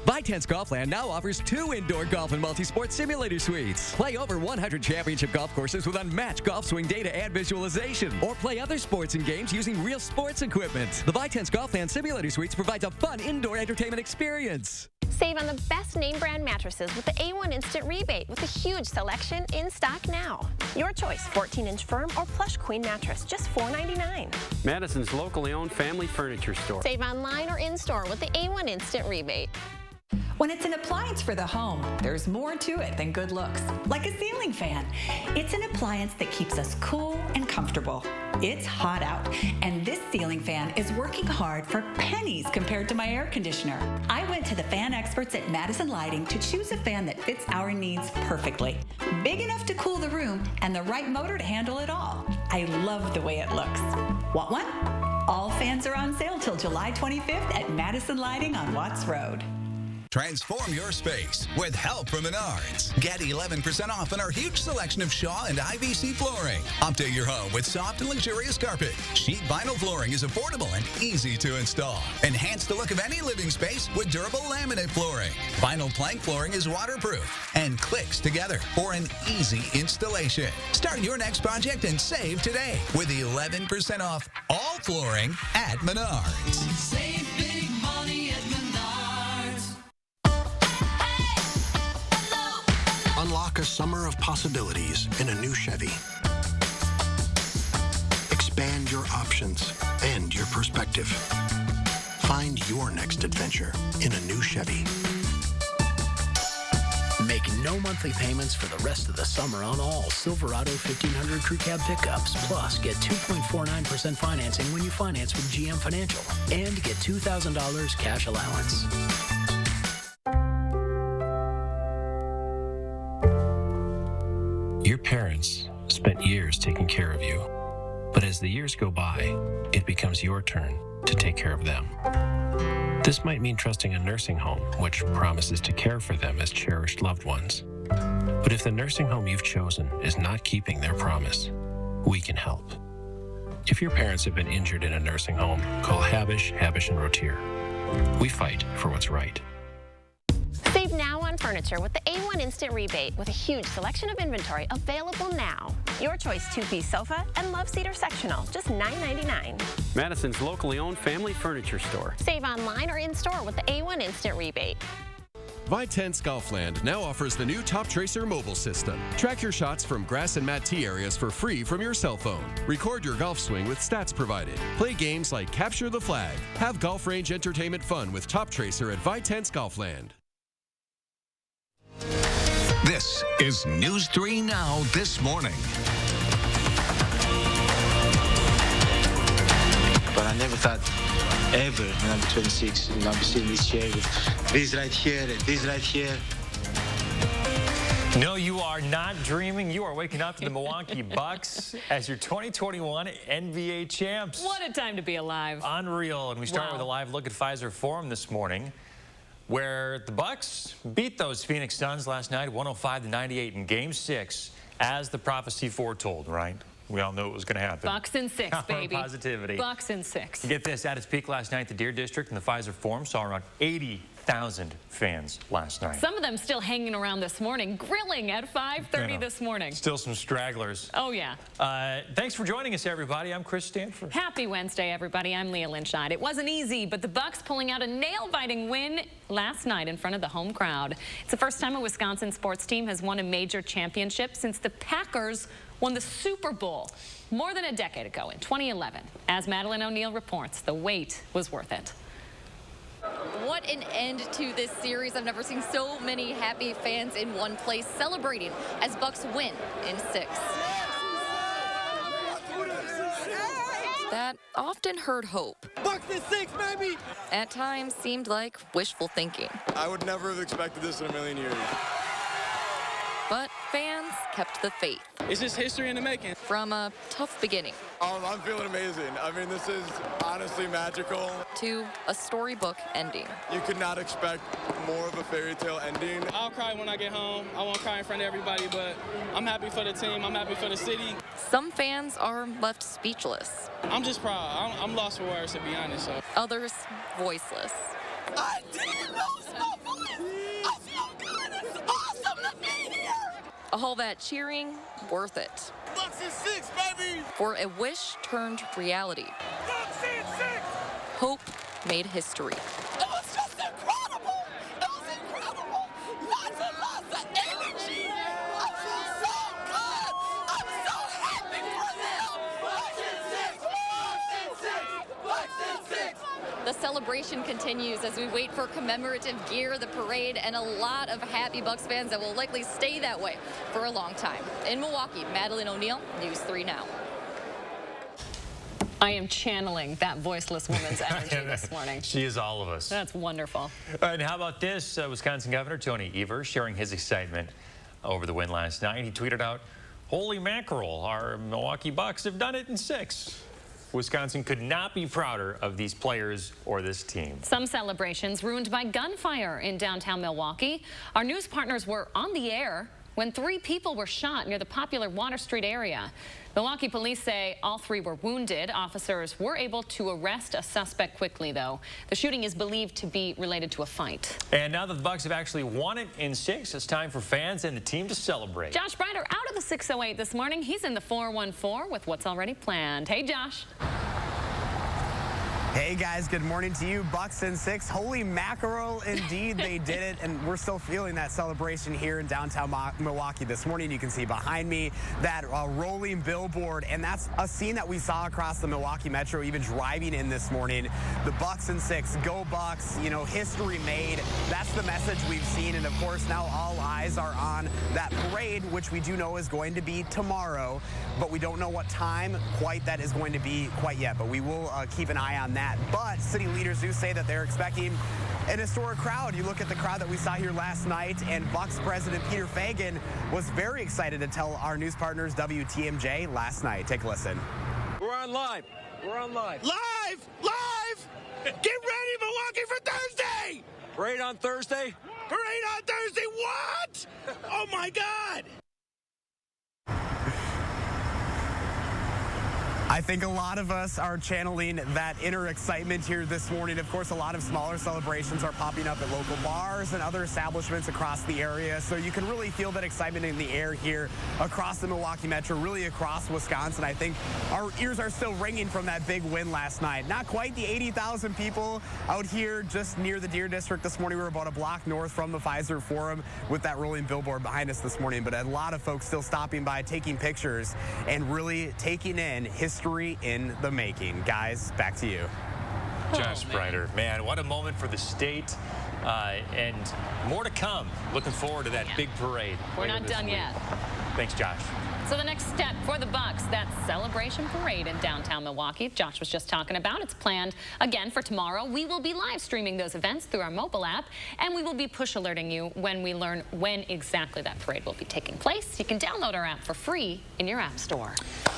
Speaker 7: Bytense Golfland now offers 2 indoor golf and multi-sport simulator suites. Play over 100 championship golf courses with unmatched golf swing data and visualization. Or play other sports and games using real sports equipment. The Bytense Golfland simulator suites provides a fun indoor entertainment experience.
Speaker 15: Save on the best name brand mattresses with the A1 Instant Rebate with a huge selection in stock now. Your choice, 14-inch firm or plush queen mattress, just $4.99.
Speaker 16: Madison's locally owned family furniture store.
Speaker 15: Save online or in-store with the A1 Instant Rebate.
Speaker 8: When it's an appliance for the home, there's more to it than good looks, like a ceiling fan. It's an appliance that keeps us cool and comfortable. It's hot out, and this ceiling fan is working hard for pennies compared to my air conditioner. I went to the fan experts at Madison Lighting to choose a fan that fits our needs perfectly. Big enough to cool the room and the right motor to handle it all. I love the way it looks. Want one? All fans are on sale till July 25th at Madison Lighting on Watts Road.
Speaker 9: Transform your space with help from Menards. Get 11% off on our huge selection of Shaw and IVC flooring. Update your home with soft and luxurious carpet. Sheet vinyl flooring is affordable and easy to install. Enhance the look of any living space with durable laminate flooring. Vinyl plank flooring is waterproof and clicks together for an easy installation. Start your next project and save today with 11% off all flooring at Menards.
Speaker 25: Save big money at Menards.
Speaker 10: Unlock a summer of possibilities in a new Chevy. Expand your options and your perspective. Find your next adventure in a new Chevy.
Speaker 11: Make no monthly payments for the rest of the summer on all Silverado 1500 Crew Cab pickups. Plus, get 2.49% financing when you finance with GM Financial. And get $2,000 cash allowance.
Speaker 12: Your parents spent years taking care of you. But as the years go by, it becomes your turn to take care of them. This might mean trusting a nursing home, which promises to care for them as cherished loved ones. But if the nursing home you've chosen is not keeping their promise, we can help. If your parents have been injured in a nursing home, call Habish, & Rotier. We fight for what's right.
Speaker 15: Save now on furniture with the A1 Instant Rebate with a huge selection of inventory available now. Your choice two-piece sofa and love seater sectional, just $9.99.
Speaker 16: Madison's locally owned family furniture store.
Speaker 15: Save online or in-store with the A1 Instant Rebate.
Speaker 13: Vitense Golfland now offers the new Top Tracer mobile system. Track your shots from grass and mat tee areas for free from your cell phone. Record your golf swing with stats provided. Play games like Capture the Flag. Have golf range entertainment fun with Top Tracer at Vitense Golfland.
Speaker 3: This is News 3 Now This Morning.
Speaker 14: But I never thought ever when I'll be 26 and I'll be sitting in this chair with this right here and this right here.
Speaker 1: No, you are not dreaming. You are waking up to the Milwaukee Bucks as your 2021 NBA champs.
Speaker 4: What a time to be alive.
Speaker 1: Unreal. And we start with a live look at Pfizer Forum this morning, where the Bucks beat those Phoenix Suns last night, 105-98 in Game 6, as the prophecy foretold, right? We all knew it was going to happen.
Speaker 4: Bucks in 6,
Speaker 1: Power
Speaker 4: baby.
Speaker 1: Positivity.
Speaker 4: Bucks in 6.
Speaker 1: Get this, at its peak last night, the Deer District and the Pfizer Forum saw around 80,000 fans last night.
Speaker 4: Some of them still hanging around this morning, grilling at 5:30 this morning.
Speaker 1: Still some stragglers.
Speaker 4: Oh, yeah.
Speaker 1: Thanks for joining us, everybody. I'm Chris Stanford.
Speaker 4: Happy Wednesday, everybody. I'm Leah Lynchide. It wasn't easy, but the Bucks pulling out a nail-biting win last night in front of the home crowd. It's the first time a Wisconsin sports team has won a major championship since the Packers won the Super Bowl more than a decade ago in 2011. As Madeline O'Neill reports, the wait was worth it.
Speaker 17: What an end to this series. I've never seen so many happy fans in one place celebrating as Bucks win in 6. That often hurt hope.
Speaker 18: Bucks in 6, baby!
Speaker 17: At times seemed like wishful thinking.
Speaker 18: I would never have expected this in a million years.
Speaker 17: But fans kept the faith.
Speaker 18: It's just history in the making.
Speaker 17: From a tough beginning.
Speaker 18: I'm feeling amazing. I mean, this is honestly magical.
Speaker 17: To a storybook ending.
Speaker 18: You could not expect more of a fairy tale ending.
Speaker 19: I'll cry when I get home. I won't cry in front of everybody, but I'm happy for the team. I'm happy for the city.
Speaker 17: Some fans are left speechless.
Speaker 19: I'm just proud. I'm lost for words, to be honest. So.
Speaker 17: Others voiceless.
Speaker 18: I didn't lose my voice! I feel good! It's awesome to be here!
Speaker 17: All that cheering, worth it.
Speaker 18: Bucks in 6, baby!
Speaker 17: For a wish turned reality.
Speaker 18: Bucks in 6!
Speaker 17: Hope made history.
Speaker 18: It was just incredible! It was incredible! Lots and lots of energy! I feel so good! I'm so happy for them! Bucks in 6! Bucks in 6! Bucks in 6!
Speaker 17: The celebration continues as we wait for commemorative gear, the parade, and a lot of happy Bucks fans that will likely stay that way for a long time. In Milwaukee, Madeline O'Neill, News 3 Now.
Speaker 4: I am channeling that voiceless woman's energy this morning.
Speaker 1: She is all of us.
Speaker 4: That's wonderful.
Speaker 1: And how about this? Wisconsin Governor Tony Evers sharing his excitement over the win last night. He tweeted out, "Holy mackerel, our Milwaukee Bucks have done it in 6. Wisconsin could not be prouder of these players or this team."
Speaker 4: Some celebrations ruined by gunfire in downtown Milwaukee. Our news partners were on the air when 3 people were shot near the popular Water Street area. Milwaukee police say all 3 were wounded. Officers were able to arrest a suspect quickly, though. The shooting is believed to be related to a fight.
Speaker 1: And now that the Bucks have actually won it in 6, it's time for fans and the team to celebrate.
Speaker 4: Josh Breider out of the 608 this morning. He's in the 414 with what's already planned. Hey, Josh.
Speaker 20: Hey guys, good morning to you. Bucks in 6. Holy mackerel, indeed they did it, and we're still feeling that celebration here in downtown Milwaukee this morning. You can see behind me that rolling billboard, and that's a scene that we saw across the Milwaukee Metro even driving in this morning. The Bucks in 6, go Bucks, you know, history made. That's the message we've seen, and of course now all eyes are on that parade, which we do know is going to be tomorrow, but we don't know what time quite that is going to be quite yet, but we will keep an eye on that. But city leaders do say that they're expecting an historic crowd. You look at the crowd that we saw here last night, and Bucks president Peter Fagan was very excited to tell our news partners WTMJ last night. Take a listen.
Speaker 18: We're on live. We're on live. Live! Live! ready, Milwaukee, for Thursday!
Speaker 5: Parade on Thursday?
Speaker 18: Parade on Thursday, what? Oh, my God!
Speaker 20: I think a lot of us are channeling that inner excitement here this morning. Of course, a lot of smaller celebrations are popping up at local bars and other establishments across the area. So you can really feel that excitement in the air here across the Milwaukee Metro, really across Wisconsin. I think our ears are still ringing from that big win last night. Not quite the 80,000 people out here just near the Deer District this morning. We're about a block north from the Pfizer Forum with that rolling billboard behind us this morning. But a lot of folks still stopping by, taking pictures, and really taking in history in the making. Guys, back to you.
Speaker 1: Josh Sprider, man, what a moment for the state, and more to come. Looking forward to that big parade.
Speaker 4: We're not done yet.
Speaker 1: Thanks, Josh.
Speaker 4: So the next step for the Bucks, that celebration parade in downtown Milwaukee Josh was just talking about. It's planned again for tomorrow. We will be live streaming those events through our mobile app, and we will be push alerting you when we learn when exactly that parade will be taking place. You can download our app for free in your app store.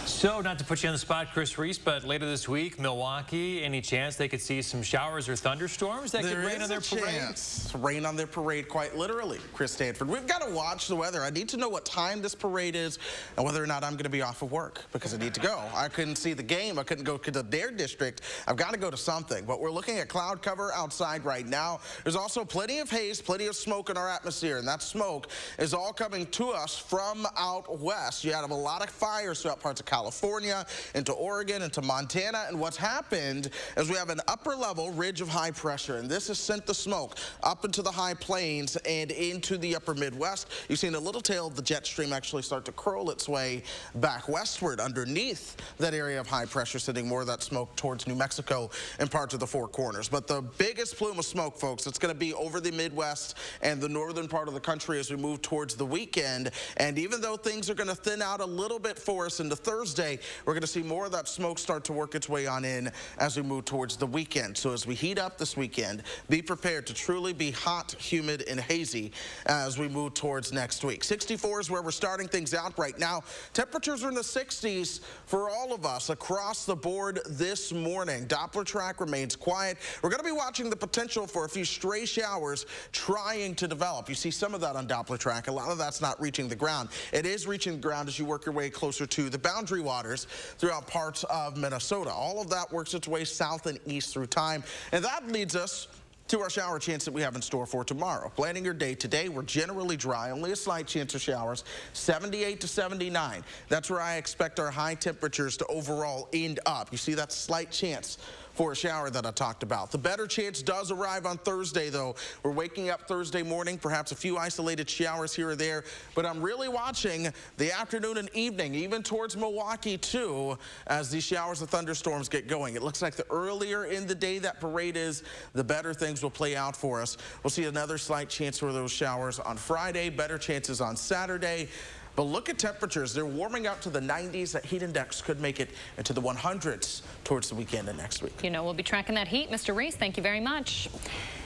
Speaker 1: So, not to put you on the spot, Chris Reese, but later this week, Milwaukee, any chance they could see some showers or thunderstorms that could rain on their parade?
Speaker 2: Chance. Rain on their parade, quite literally, Chris Stanford. We've got to watch the weather. I need to know what time this parade is and whether or not I'm going to be off of work because I need to go. I couldn't see the game. I couldn't go to the Dare District. I've got to go to something. But we're looking at cloud cover outside right now. There's also plenty of haze, plenty of smoke in our atmosphere, and that smoke is all coming to us from out west. You have a lot of fires throughout parts of California, into Oregon, into Montana, and what's happened is we have an upper level ridge of high pressure, and this has sent the smoke up into the high plains and into the upper Midwest. You've seen a little tail of the jet stream actually start to curl its way back westward underneath that area of high pressure, sending more of that smoke towards New Mexico and parts of the Four Corners. But the biggest plume of smoke, folks, it's going to be over the Midwest and the northern part of the country as we move towards the weekend. And even though things are going to thin out a little bit for us into Thursday, we're going to see more of that smoke start to work its way on in as we move towards the weekend. So as we heat up this weekend, be prepared to truly be hot, humid, and hazy as we move towards next week. 64 is where we're starting things out right now. Temperatures are in the 60s for all of us across the board this morning. Doppler track remains quiet. We're going to be watching the potential for a few stray showers trying to develop. You see some of that on Doppler track. A lot of that's not reaching the ground. It is reaching the ground as you work your way closer to the boundary waters throughout parts of Minnesota. All of that works its way south and east through time, and that leads us to our shower chance that we have in store for tomorrow. Planning your day today, we're generally dry, only a slight chance of showers, 78 to 79. That's where I expect our high temperatures to overall end up. You see that slight chance for a shower that I talked about. The better chance does arrive on Thursday, though. We're waking up Thursday morning, perhaps a few isolated showers here or there, but I'm really watching the afternoon and evening, even towards Milwaukee, too, as these showers and thunderstorms get going. It looks like the earlier in the day that parade is, the better things will play out for us. We'll see another slight chance for those showers on Friday, better chances on Saturday. But look at temperatures. They're warming up to the 90s. That heat index could make it into the 100s towards the weekend and next week.
Speaker 4: You know, we'll be tracking that heat. Mr. Reese, thank you very much.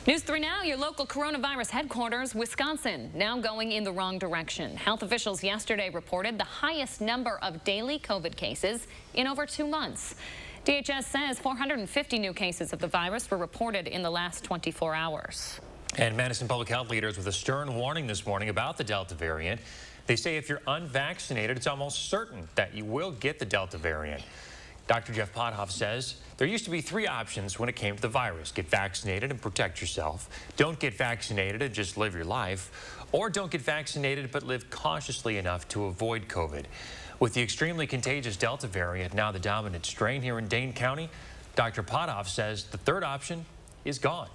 Speaker 4: News 3 now, your local coronavirus headquarters, Wisconsin, now going in the wrong direction. Health officials yesterday reported the highest number of daily COVID cases in over 2 months. DHS says 450 new cases of the virus were reported in the last 24 hours.
Speaker 1: And Madison public health leaders with a stern warning this morning about the Delta variant. They say if you're unvaccinated, it's almost certain that you will get the Delta variant. Dr. Jeff Pothoff says there used to be 3 options when it came to the virus. Get vaccinated and protect yourself. Don't get vaccinated and just live your life. Or don't get vaccinated but live cautiously enough to avoid COVID. With the extremely contagious Delta variant now the dominant strain here in Dane County, Dr. Pothoff says the 3rd option is gone.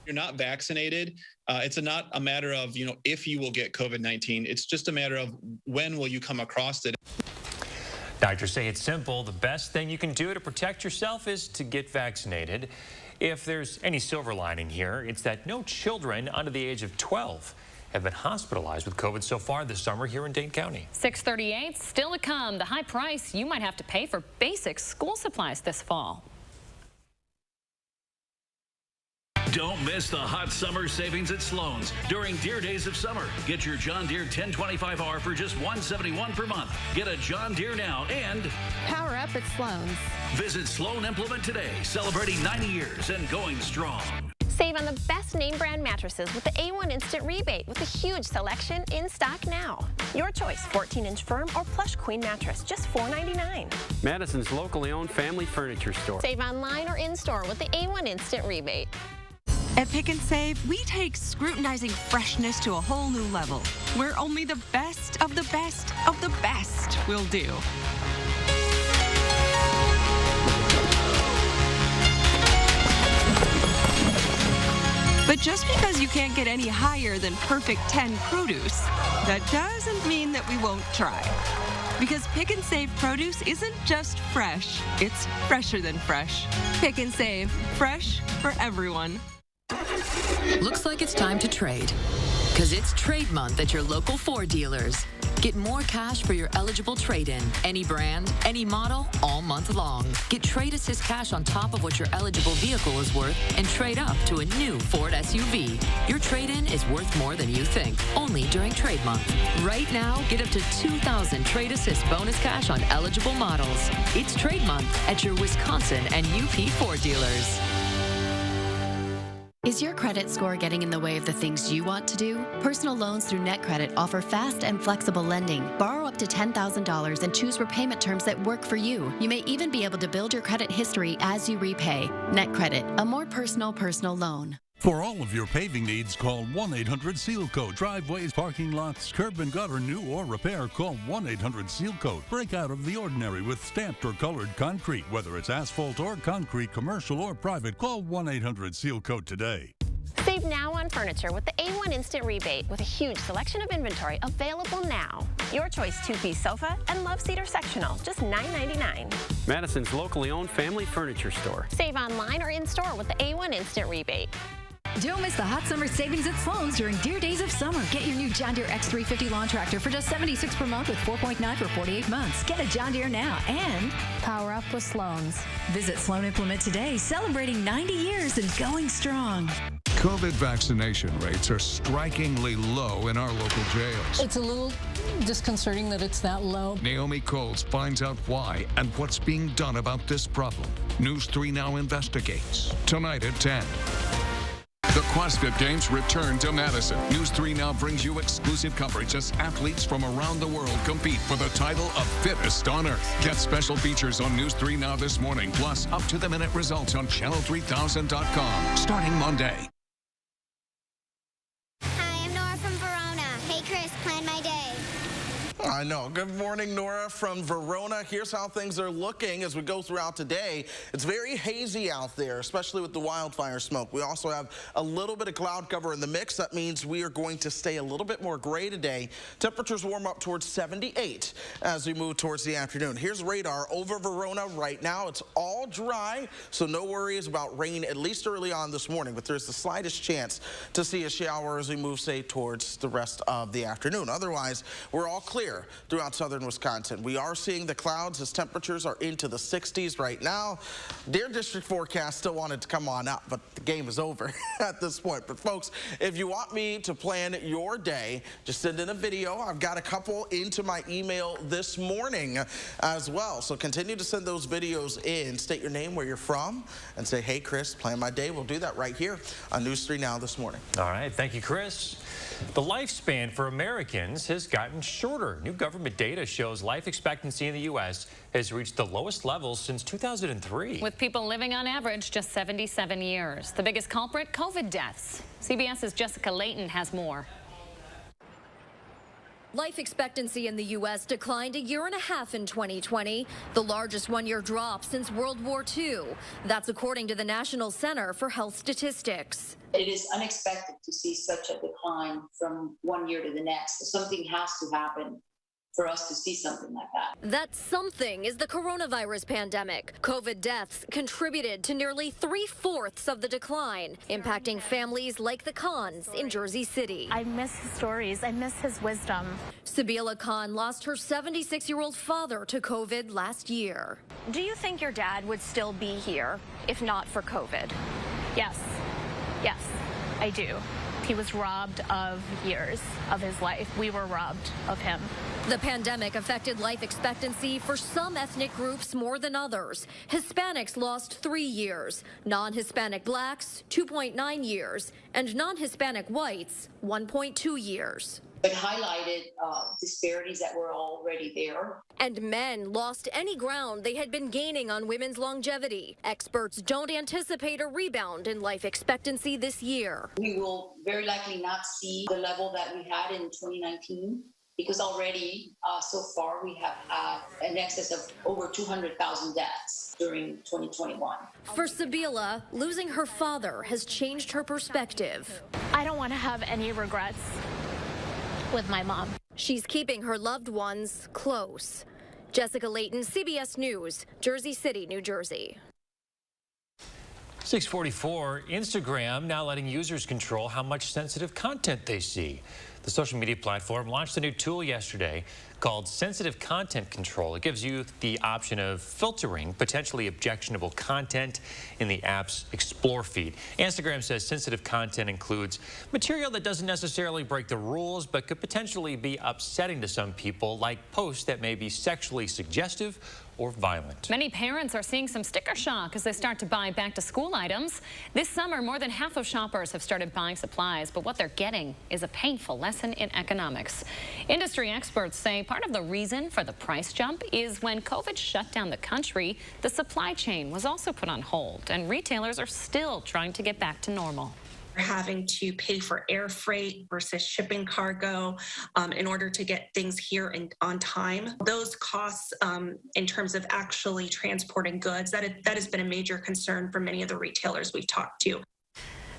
Speaker 21: You're not vaccinated. It's not a matter of, if you will get COVID-19. It's just a matter of when will you come across it.
Speaker 1: Doctors say it's simple. The best thing you can do to protect yourself is to get vaccinated. If there's any silver lining here, it's that no children under the age of 12 have been hospitalized with COVID so far this summer here in Dane County.
Speaker 4: 638, still to come, the high price you might have to pay for basic school supplies this fall.
Speaker 5: Don't miss the hot summer savings at Sloan's during Deere Days of Summer. Get your John Deere 1025R for just $171 per month. Get a John Deere now and
Speaker 15: Power up at Sloan's.
Speaker 5: visit Sloan Implement today, celebrating 90 years and going strong.
Speaker 15: Save on the best name brand mattresses with the A1 Instant Rebate with a huge selection in stock now. Your choice, 14-inch firm or plush queen mattress, just $4.99.
Speaker 16: Madison's locally owned family furniture store.
Speaker 15: Save online or in-store with the A1 Instant Rebate.
Speaker 6: At Pick and Save, we take scrutinizing freshness to a whole new level, where only the best of the best of the best will do. But just because you can't get any higher than perfect 10 produce, that doesn't mean that we won't try. Because Pick and Save produce isn't just fresh, it's fresher than fresh. Pick and Save, fresh for everyone.
Speaker 22: Looks like it's time to trade. Because it's trade month at your local Ford dealers. Get more cash for your eligible trade-in. Any brand, any model, all month long. Get Trade Assist cash on top of what your eligible vehicle is worth and trade up to a new Ford SUV. Your trade-in is worth more than you think, only during trade month. Right now, get up to $2,000 Trade Assist bonus cash on eligible models. It's trade month at your Wisconsin and UP Ford dealers.
Speaker 23: Is your credit score getting in the way of the things you want to do? Personal loans through NetCredit offer fast and flexible lending. Borrow up to $10,000 and choose repayment terms that work for you. You may even be able to build your credit history as you repay. NetCredit, a more personal loan.
Speaker 24: For all of your paving needs, call 1-800-SEAL-COAT. Driveways, parking lots, curb and gutter, new or repair, call 1-800-SEAL-COAT. Break out of the ordinary with stamped or colored concrete. Whether it's asphalt or concrete, commercial or private, call 1-800-SEAL-COAT today.
Speaker 15: Save now on furniture with the A1 Instant Rebate with a huge selection of inventory available now. Your choice, 2-piece sofa and love seater sectional, just $9.99.
Speaker 16: Madison's locally owned family furniture store.
Speaker 15: Save online or in-store with the A1 Instant Rebate.
Speaker 26: Don't miss the hot summer savings at Sloan's during Deere Days of Summer. Get your new John Deere X350 lawn tractor for just $76 per month with 4.9 for 48 months. Get a John Deere now and power up with Sloan's. Visit Sloan Implement today, celebrating 90 years and going strong.
Speaker 3: COVID vaccination rates are strikingly low in our local jails.
Speaker 27: It's a little disconcerting that it's that low.
Speaker 3: Naomi Coles finds out why and what's being done about this problem. News 3 Now investigates. Tonight at 10. The CrossFit Games return to Madison. News 3 Now brings you exclusive coverage as athletes from around the world compete for the title of Fittest on Earth. Get special features on News 3 Now this morning, plus up-to-the-minute results on channel3000.com starting Monday.
Speaker 28: Hi, I'm Nora from Verona. Hey, Chris, plan my day.
Speaker 2: I know. Good morning, Nora from Verona. Here's how things are looking as we go throughout today. It's very hazy out there, especially with the wildfire smoke. We also have a little bit of cloud cover in the mix. That means we are going to stay a little bit more gray today. Temperatures warm up towards 78 as we move towards the afternoon. Here's radar over Verona right now. It's all dry, so no worries about rain, at least early on this morning. But there's the slightest chance to see a shower as we move, say, towards the rest of the afternoon. Otherwise, we're all clear throughout southern Wisconsin. We are seeing the clouds as temperatures are into the 60s right now. Deer District forecast still wanted to come on up, but the game is over at this point. But folks, if you want me to plan your day, just send in a video. I've got a couple into my email this morning as well. So continue to send those videos in. State your name, where you're from, and say, hey, Chris, plan my day. We'll do that right here on News 3 Now this morning.
Speaker 1: All right. Thank you, Chris. The lifespan for Americans has gotten shorter. New government data shows life expectancy in the U.S. has reached the lowest levels since 2003.
Speaker 4: With people living on average just 77 years. The biggest culprit, COVID deaths. CBS's Jessica Layton has more.
Speaker 29: Life expectancy in the U.S. declined 1.5 years in 2020, the largest one-year drop since World War II. That's according to the National Center for Health Statistics.
Speaker 30: It is unexpected to see such a decline from one year to the next. So something has to happen for us to see something like that.
Speaker 29: That something is the coronavirus pandemic. COVID deaths contributed to nearly 3/4 of the decline, impacting families like the Khans in Jersey City.
Speaker 31: I miss his stories. I miss his wisdom.
Speaker 29: Sabila Khan lost her 76-year-old father to COVID last year.
Speaker 31: Do you think your dad would still be here if not for COVID? Yes. Yes. I do. He was robbed of years of his life. We were robbed of him.
Speaker 29: The pandemic affected life expectancy for some ethnic groups more than others. Hispanics lost 3 years, non-Hispanic blacks 2.9 years, and non-Hispanic whites 1.2 years.
Speaker 30: It highlighted disparities that were already there.
Speaker 29: And men lost any ground they had been gaining on women's longevity. Experts don't anticipate a rebound in life expectancy this year.
Speaker 30: We will very likely not see the level that we had in 2019 because already so far we have had an excess of over 200,000 deaths during 2021.
Speaker 29: For Sabila, losing her father has changed her perspective.
Speaker 31: I don't want to have any regrets with my mom.
Speaker 29: She's keeping her loved ones close. Jessica Layton, CBS News, Jersey City, New Jersey.
Speaker 1: 644, Instagram now letting users control how much sensitive content they see. The social media platform launched a new tool yesterday called Sensitive Content Control. It gives you the option of filtering potentially objectionable content in the app's Explore feed. Instagram says sensitive content includes material that doesn't necessarily break the rules, but could potentially be upsetting to some people, like posts that may be sexually suggestive or violent.
Speaker 4: Many parents are seeing some sticker shock as they start to buy back-to-school items. This summer, more than half of shoppers have started buying supplies, but what they're getting is a painful lesson in economics. Industry experts say part of the reason for the price jump is when COVID shut down the country, the supply chain was also put on hold, and retailers are still trying to get back to normal.
Speaker 7: Having to pay for air freight versus shipping cargo in order to get things here and on time. Those costs in terms of actually transporting goods, that has been a major concern for many of the retailers we've talked to.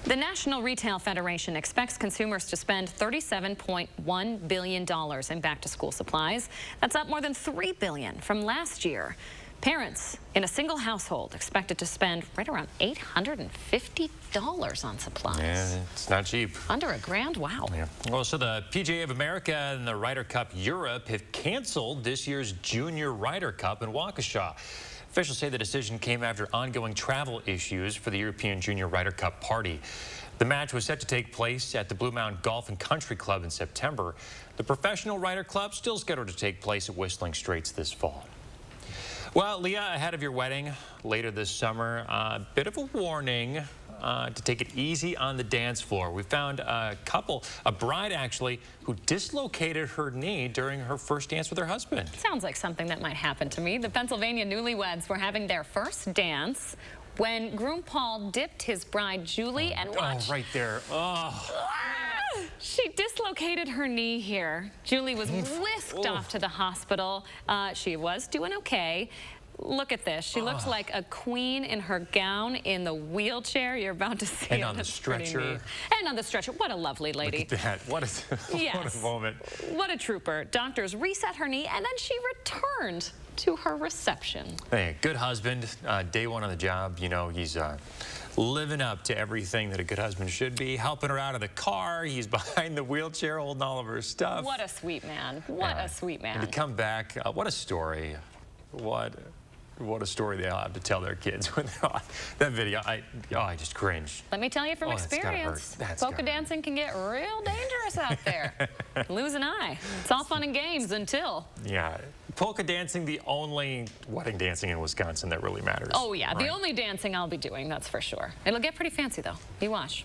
Speaker 4: The National Retail Federation expects consumers to spend $37.1 billion in back-to-school supplies. That's up more than $3 billion from last year. Parents in a single household expected to spend right around $850 on supplies.
Speaker 1: Yeah, it's not cheap.
Speaker 4: Under $1,000, wow.
Speaker 1: Yeah. Well, so the PGA of America and the Ryder Cup Europe have canceled this year's Junior Ryder Cup in Waukesha. Officials say the decision came after ongoing travel issues for the European Junior Ryder Cup party. The match was set to take place at the Blue Mountain Golf and Country Club in September. The Professional Ryder Club still scheduled to take place at Whistling Straits this fall. Well, Leah, ahead of your wedding later this summer, a bit of a warning to take it easy on the dance floor. We found a bride actually, who dislocated her knee during her first dance with her husband.
Speaker 4: Sounds like something that might happen to me. The Pennsylvania newlyweds were having their first dance when groom Paul dipped his bride Julie and watch.
Speaker 1: Oh, right there. Oh.
Speaker 4: She dislocated her knee here. Julie was whisked off to the hospital. She was doing okay. Look at this. She looks like a queen in her gown in the wheelchair. You're about to see it.
Speaker 1: And on the stretcher.
Speaker 4: And on the stretcher. What a lovely lady.
Speaker 1: Look at that. What a moment.
Speaker 4: What a trooper. Doctors reset her knee, and then she returned to her reception.
Speaker 1: Hey, good husband. Day one on the job. You know, he's living up to everything that a good husband should be, helping her out of the car. He's behind the wheelchair holding all of her stuff.
Speaker 4: What a sweet man. What a sweet man.
Speaker 1: And to come back, what a story. What a story they'll have to tell their kids when they're on that video. I just cringe.
Speaker 4: Let me tell you from experience, polka dancing can get real dangerous out there. Lose an eye. It's all fun and games until.
Speaker 1: Yeah. Polka dancing, the only wedding dancing in Wisconsin that really matters.
Speaker 4: Oh, yeah. Right? The only dancing I'll be doing, that's for sure. It'll get pretty fancy, though. You watch.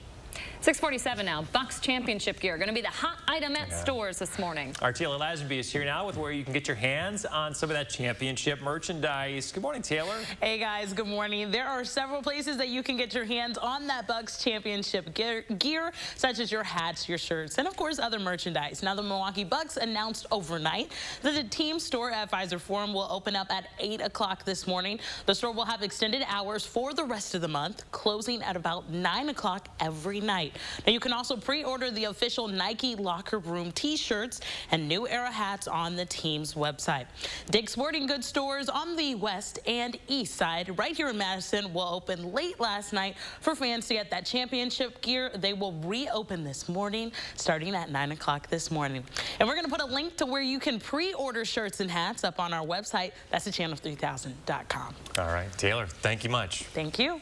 Speaker 4: 6:47 now. Bucks championship gear going to be the hot item at stores this morning. Our
Speaker 1: Taylor Lazenby is here now with where you can get your hands on some of that championship merchandise. Good morning, Taylor.
Speaker 8: Hey, guys. Good morning. There are several places that you can get your hands on that Bucks championship gear, such as your hats, your shirts, and, of course, other merchandise. Now, the Milwaukee Bucks announced overnight that the team store at Pfizer Forum will open up at 8 o'clock this morning. The store will have extended hours for the rest of the month, closing at about 9 o'clock every night. Now, you can also pre-order the official Nike Locker Room t-shirts and New Era hats on the team's website. Dick's Sporting Goods stores on the west and east side, right here in Madison, will open late last night for fans to get that championship gear. They will reopen this morning, starting at 9 o'clock this morning. And we're going to put a link to where you can pre-order shirts and hats up on our website. That's at channel3000.com.
Speaker 1: All right, Taylor, thank you much.
Speaker 8: Thank you.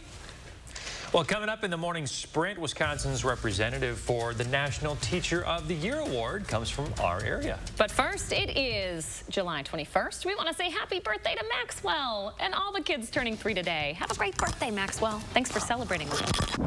Speaker 1: Well, coming up in the morning sprint, Wisconsin's representative for the National Teacher of the Year Award comes from our area.
Speaker 4: But first, it is July 21st. We want to say happy birthday to Maxwell and all the kids turning 3 today. Have a great birthday, Maxwell. Thanks for celebrating with us.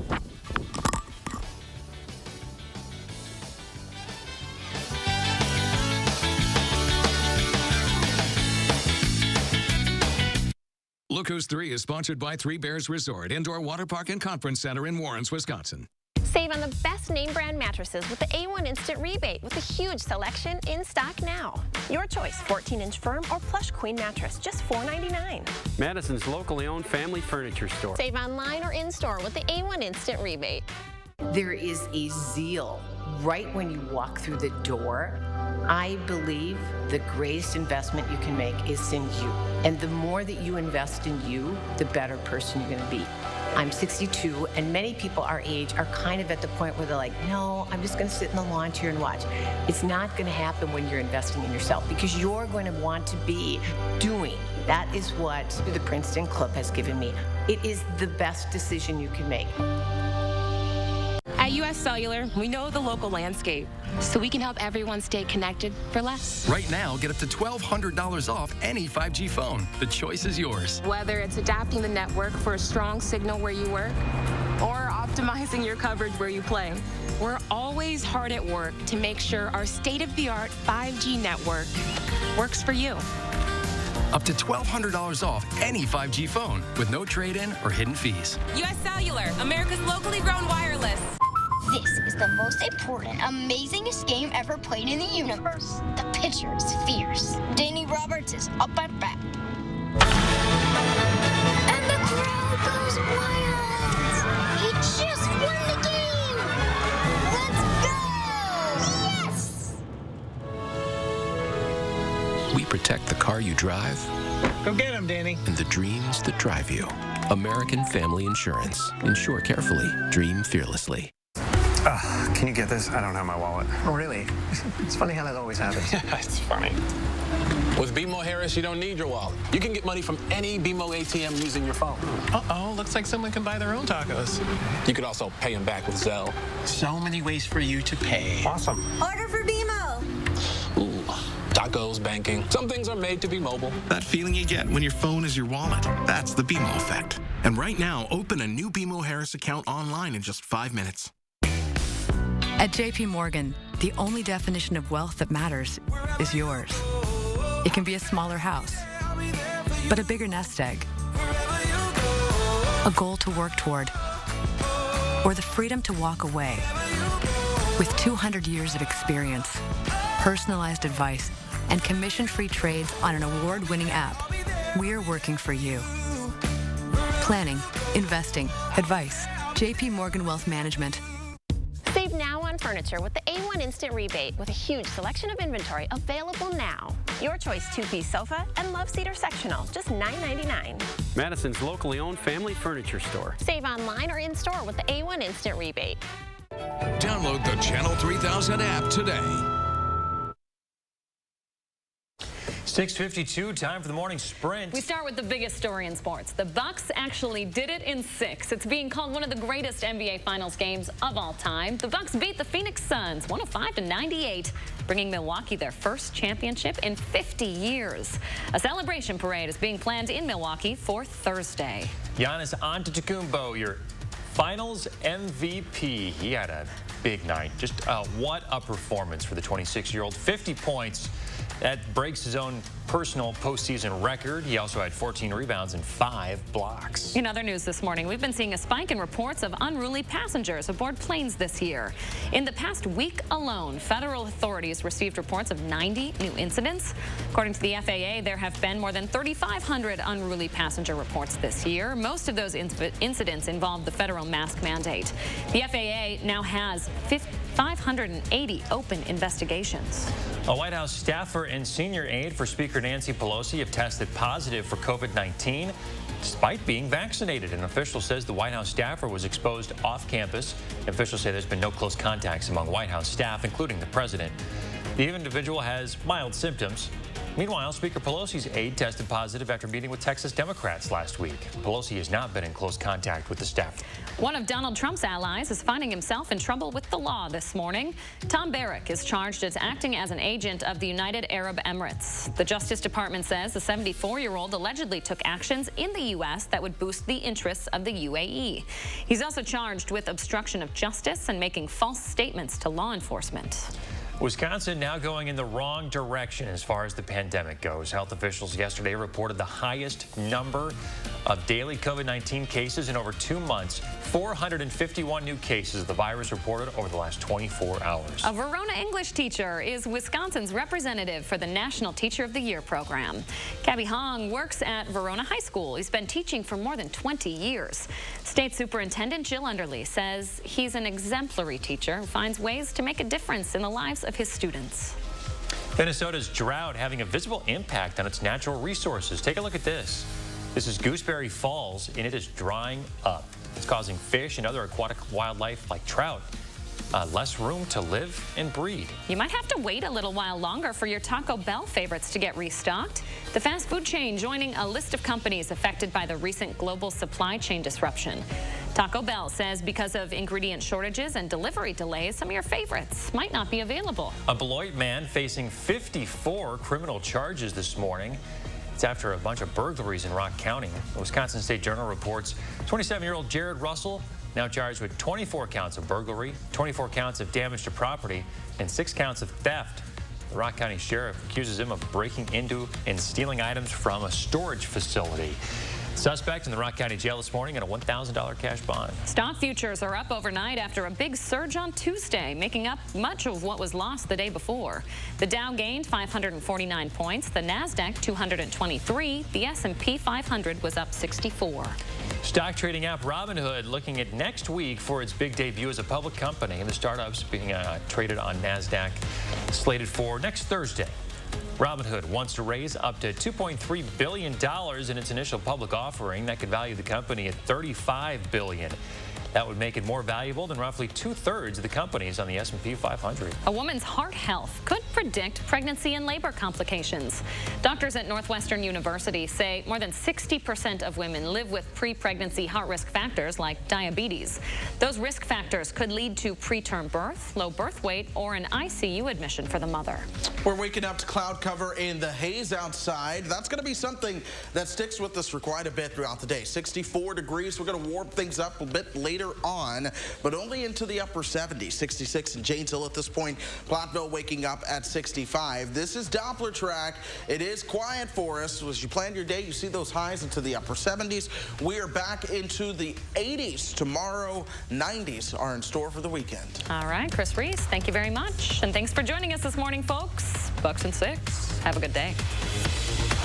Speaker 3: Look Who's 3 is sponsored by Three Bears Resort, Indoor Water Park and Conference Center in Warrens, Wisconsin.
Speaker 15: Save on the best name brand mattresses with the A1 Instant Rebate with a huge selection in stock now. Your choice, 14-inch firm or plush queen mattress, just $4.99.
Speaker 16: Madison's locally owned family furniture store.
Speaker 15: Save online or in-store with the A1 Instant Rebate.
Speaker 9: There is a zeal right when you walk through the door. I believe the greatest investment you can make is in you. And the more that you invest in you, the better person you're going to be. I'm 62, and many people our age are kind of at the point where they're like, no, I'm just going to sit in the lawn chair and watch. It's not going to happen when you're investing in yourself, because you're going to want to be doing. That is what the Princeton Club has given me. It is the best decision you can make.
Speaker 10: At US Cellular, we know the local landscape, so we can help everyone stay connected for less.
Speaker 11: Right now, get up to $1,200 off any 5G phone. The choice is yours.
Speaker 10: Whether it's adapting the network for a strong signal where you work, or optimizing your coverage where you play, we're always hard at work to make sure our state-of-the-art 5G network works for you.
Speaker 11: Up to $1,200 off any 5G phone with no trade-in or hidden fees.
Speaker 10: US Cellular, America's locally grown wireless.
Speaker 28: This is the most important, amazingest game ever played in the universe. The pitcher is fierce. Danny Roberts is up at bat. And the crowd goes wild. He just won the game. Let's go! Yes!
Speaker 12: We protect the car you drive.
Speaker 13: Go get him, Danny.
Speaker 12: And the dreams that drive you. American Family Insurance. Insure carefully. Dream fearlessly.
Speaker 13: Can you get this? I don't have my wallet. Oh, really? It's funny how that always happens.
Speaker 12: Yeah, it's funny.
Speaker 14: With BMO Harris, you don't need your wallet. You can get money from any BMO ATM using your phone.
Speaker 13: Uh-oh, looks like someone can buy their own tacos.
Speaker 14: You could also pay them back with Zelle.
Speaker 13: So many ways for you to pay. Awesome.
Speaker 28: Order for BMO.
Speaker 14: Ooh, tacos, banking. Some things are made to be mobile.
Speaker 12: That feeling you get when your phone is your wallet. That's the BMO effect. And right now, open a new BMO Harris account online in just 5 minutes.
Speaker 17: At JP Morgan, the only definition of wealth that matters is yours. It can be a smaller house, but a bigger nest egg, a goal to work toward, or the freedom to walk away. With 200 years of experience, personalized advice, and commission-free trades on an award-winning app, we're working for you. Planning, investing, advice. JP Morgan Wealth Management.
Speaker 15: Save now on furniture with the A1 Instant Rebate with a huge selection of inventory available now. Your choice, 2-piece sofa and love seater sectional, just $9.99.
Speaker 16: Madison's locally owned family furniture store.
Speaker 15: Save online or in-store with the A1 Instant Rebate.
Speaker 3: Download the Channel 3000 app today.
Speaker 1: 6:52, time for the morning sprint.
Speaker 4: We start with the biggest story in sports. The Bucks actually did it in 6. It's being called one of the greatest NBA Finals games of all time. The Bucks beat the Phoenix Suns 105-98, bringing Milwaukee their first championship in 50 years. A celebration parade is being planned in Milwaukee for Thursday.
Speaker 1: Giannis Antetokounmpo, your Finals MVP. He had a big night. Just what a performance for the 26-year-old. 50 points. That breaks his own personal postseason record. He also had 14 rebounds and 5 blocks.
Speaker 4: In other news this morning, we've been seeing a spike in reports of unruly passengers aboard planes this year. In the past week alone, federal authorities received reports of 90 new incidents. According to the FAA, there have been more than 3,500 unruly passenger reports this year. Most of those incidents involved the federal mask mandate. The FAA now has 580 open investigations.
Speaker 1: A White House staffer and senior aide for Speaker Nancy Pelosi have tested positive for COVID-19 despite being vaccinated. An official says the White House staffer was exposed off campus. Officials say there's been no close contacts among White House staff, including the president. The individual has mild symptoms. Meanwhile, Speaker Pelosi's aide tested positive after meeting with Texas Democrats last week. Pelosi has not been in close contact with the staff.
Speaker 4: One of Donald Trump's allies is finding himself in trouble with the law this morning. Tom Barrack is charged as acting as an agent of the United Arab Emirates. The Justice Department says the 74-year-old allegedly took actions in the U.S. that would boost the interests of the UAE. He's also charged with obstruction of justice and making false statements to law enforcement.
Speaker 1: Wisconsin now going in the wrong direction as far as the pandemic goes. Health officials yesterday reported the highest number of daily COVID-19 cases in over 2 months. 451 new cases of the virus reported over the last 24 hours.
Speaker 4: A Verona English teacher is Wisconsin's representative for the National Teacher of the Year program. Cabby Hong works at Verona High School. He's been teaching for more than 20 years. State Superintendent Jill Underly says he's an exemplary teacher who finds ways to make a difference in the lives of his students.
Speaker 1: Minnesota's drought having a visible impact on its natural resources. Take a look at this. This is Gooseberry Falls, and it is drying up. It's causing fish and other aquatic wildlife like trout less room to live and breed.
Speaker 4: You might have to wait a little while longer for your Taco Bell favorites to get restocked. The fast food chain joining a list of companies affected by the recent global supply chain disruption. Taco Bell says because of ingredient shortages and delivery delays, some of your favorites might not be available.
Speaker 1: A Beloit man facing 54 criminal charges this morning. It's after a bunch of burglaries in Rock County. The Wisconsin State Journal reports 27-year-old Jared Russell now charged with 24 counts of burglary, 24 counts of damage to property, and 6 counts of theft. The Rock County Sheriff accuses him of breaking into and stealing items from a storage facility. Suspect in the Rock County Jail this morning and a $1,000 cash bond.
Speaker 4: Stock futures are up overnight after a big surge on Tuesday, making up much of what was lost the day before. The Dow gained 549 points, the NASDAQ 223, the S&P 500 was up 64.
Speaker 1: Stock trading app Robinhood looking at next week for its big debut as a public company, and the startup's being traded on NASDAQ, slated for next Thursday. Robinhood wants to raise up to $2.3 billion in its initial public offering. That could value the company at $35 billion. That would make it more valuable than roughly 2/3 of the companies on the S&P 500.
Speaker 4: A woman's heart health could predict pregnancy and labor complications. Doctors at Northwestern University say more than 60% of women live with pre-pregnancy heart risk factors like diabetes. Those risk factors could lead to preterm birth, low birth weight, or an ICU admission for the mother.
Speaker 2: We're waking up to cloud cover and the haze outside. That's going to be something that sticks with us for quite a bit throughout the day. 64 degrees. We're going to warm things up a bit later on, but only into the upper 70s. 66 in Janesville at this point. Platteville waking up at 65. This is Doppler track. It is quiet for us. As you plan your day, you see those highs into the upper 70s. We are back into the 80s tomorrow. 90s are in store for the weekend.
Speaker 4: All right, Chris Reese, thank you very much. And thanks for joining us this morning, folks. Bucks and 6. Have a good day.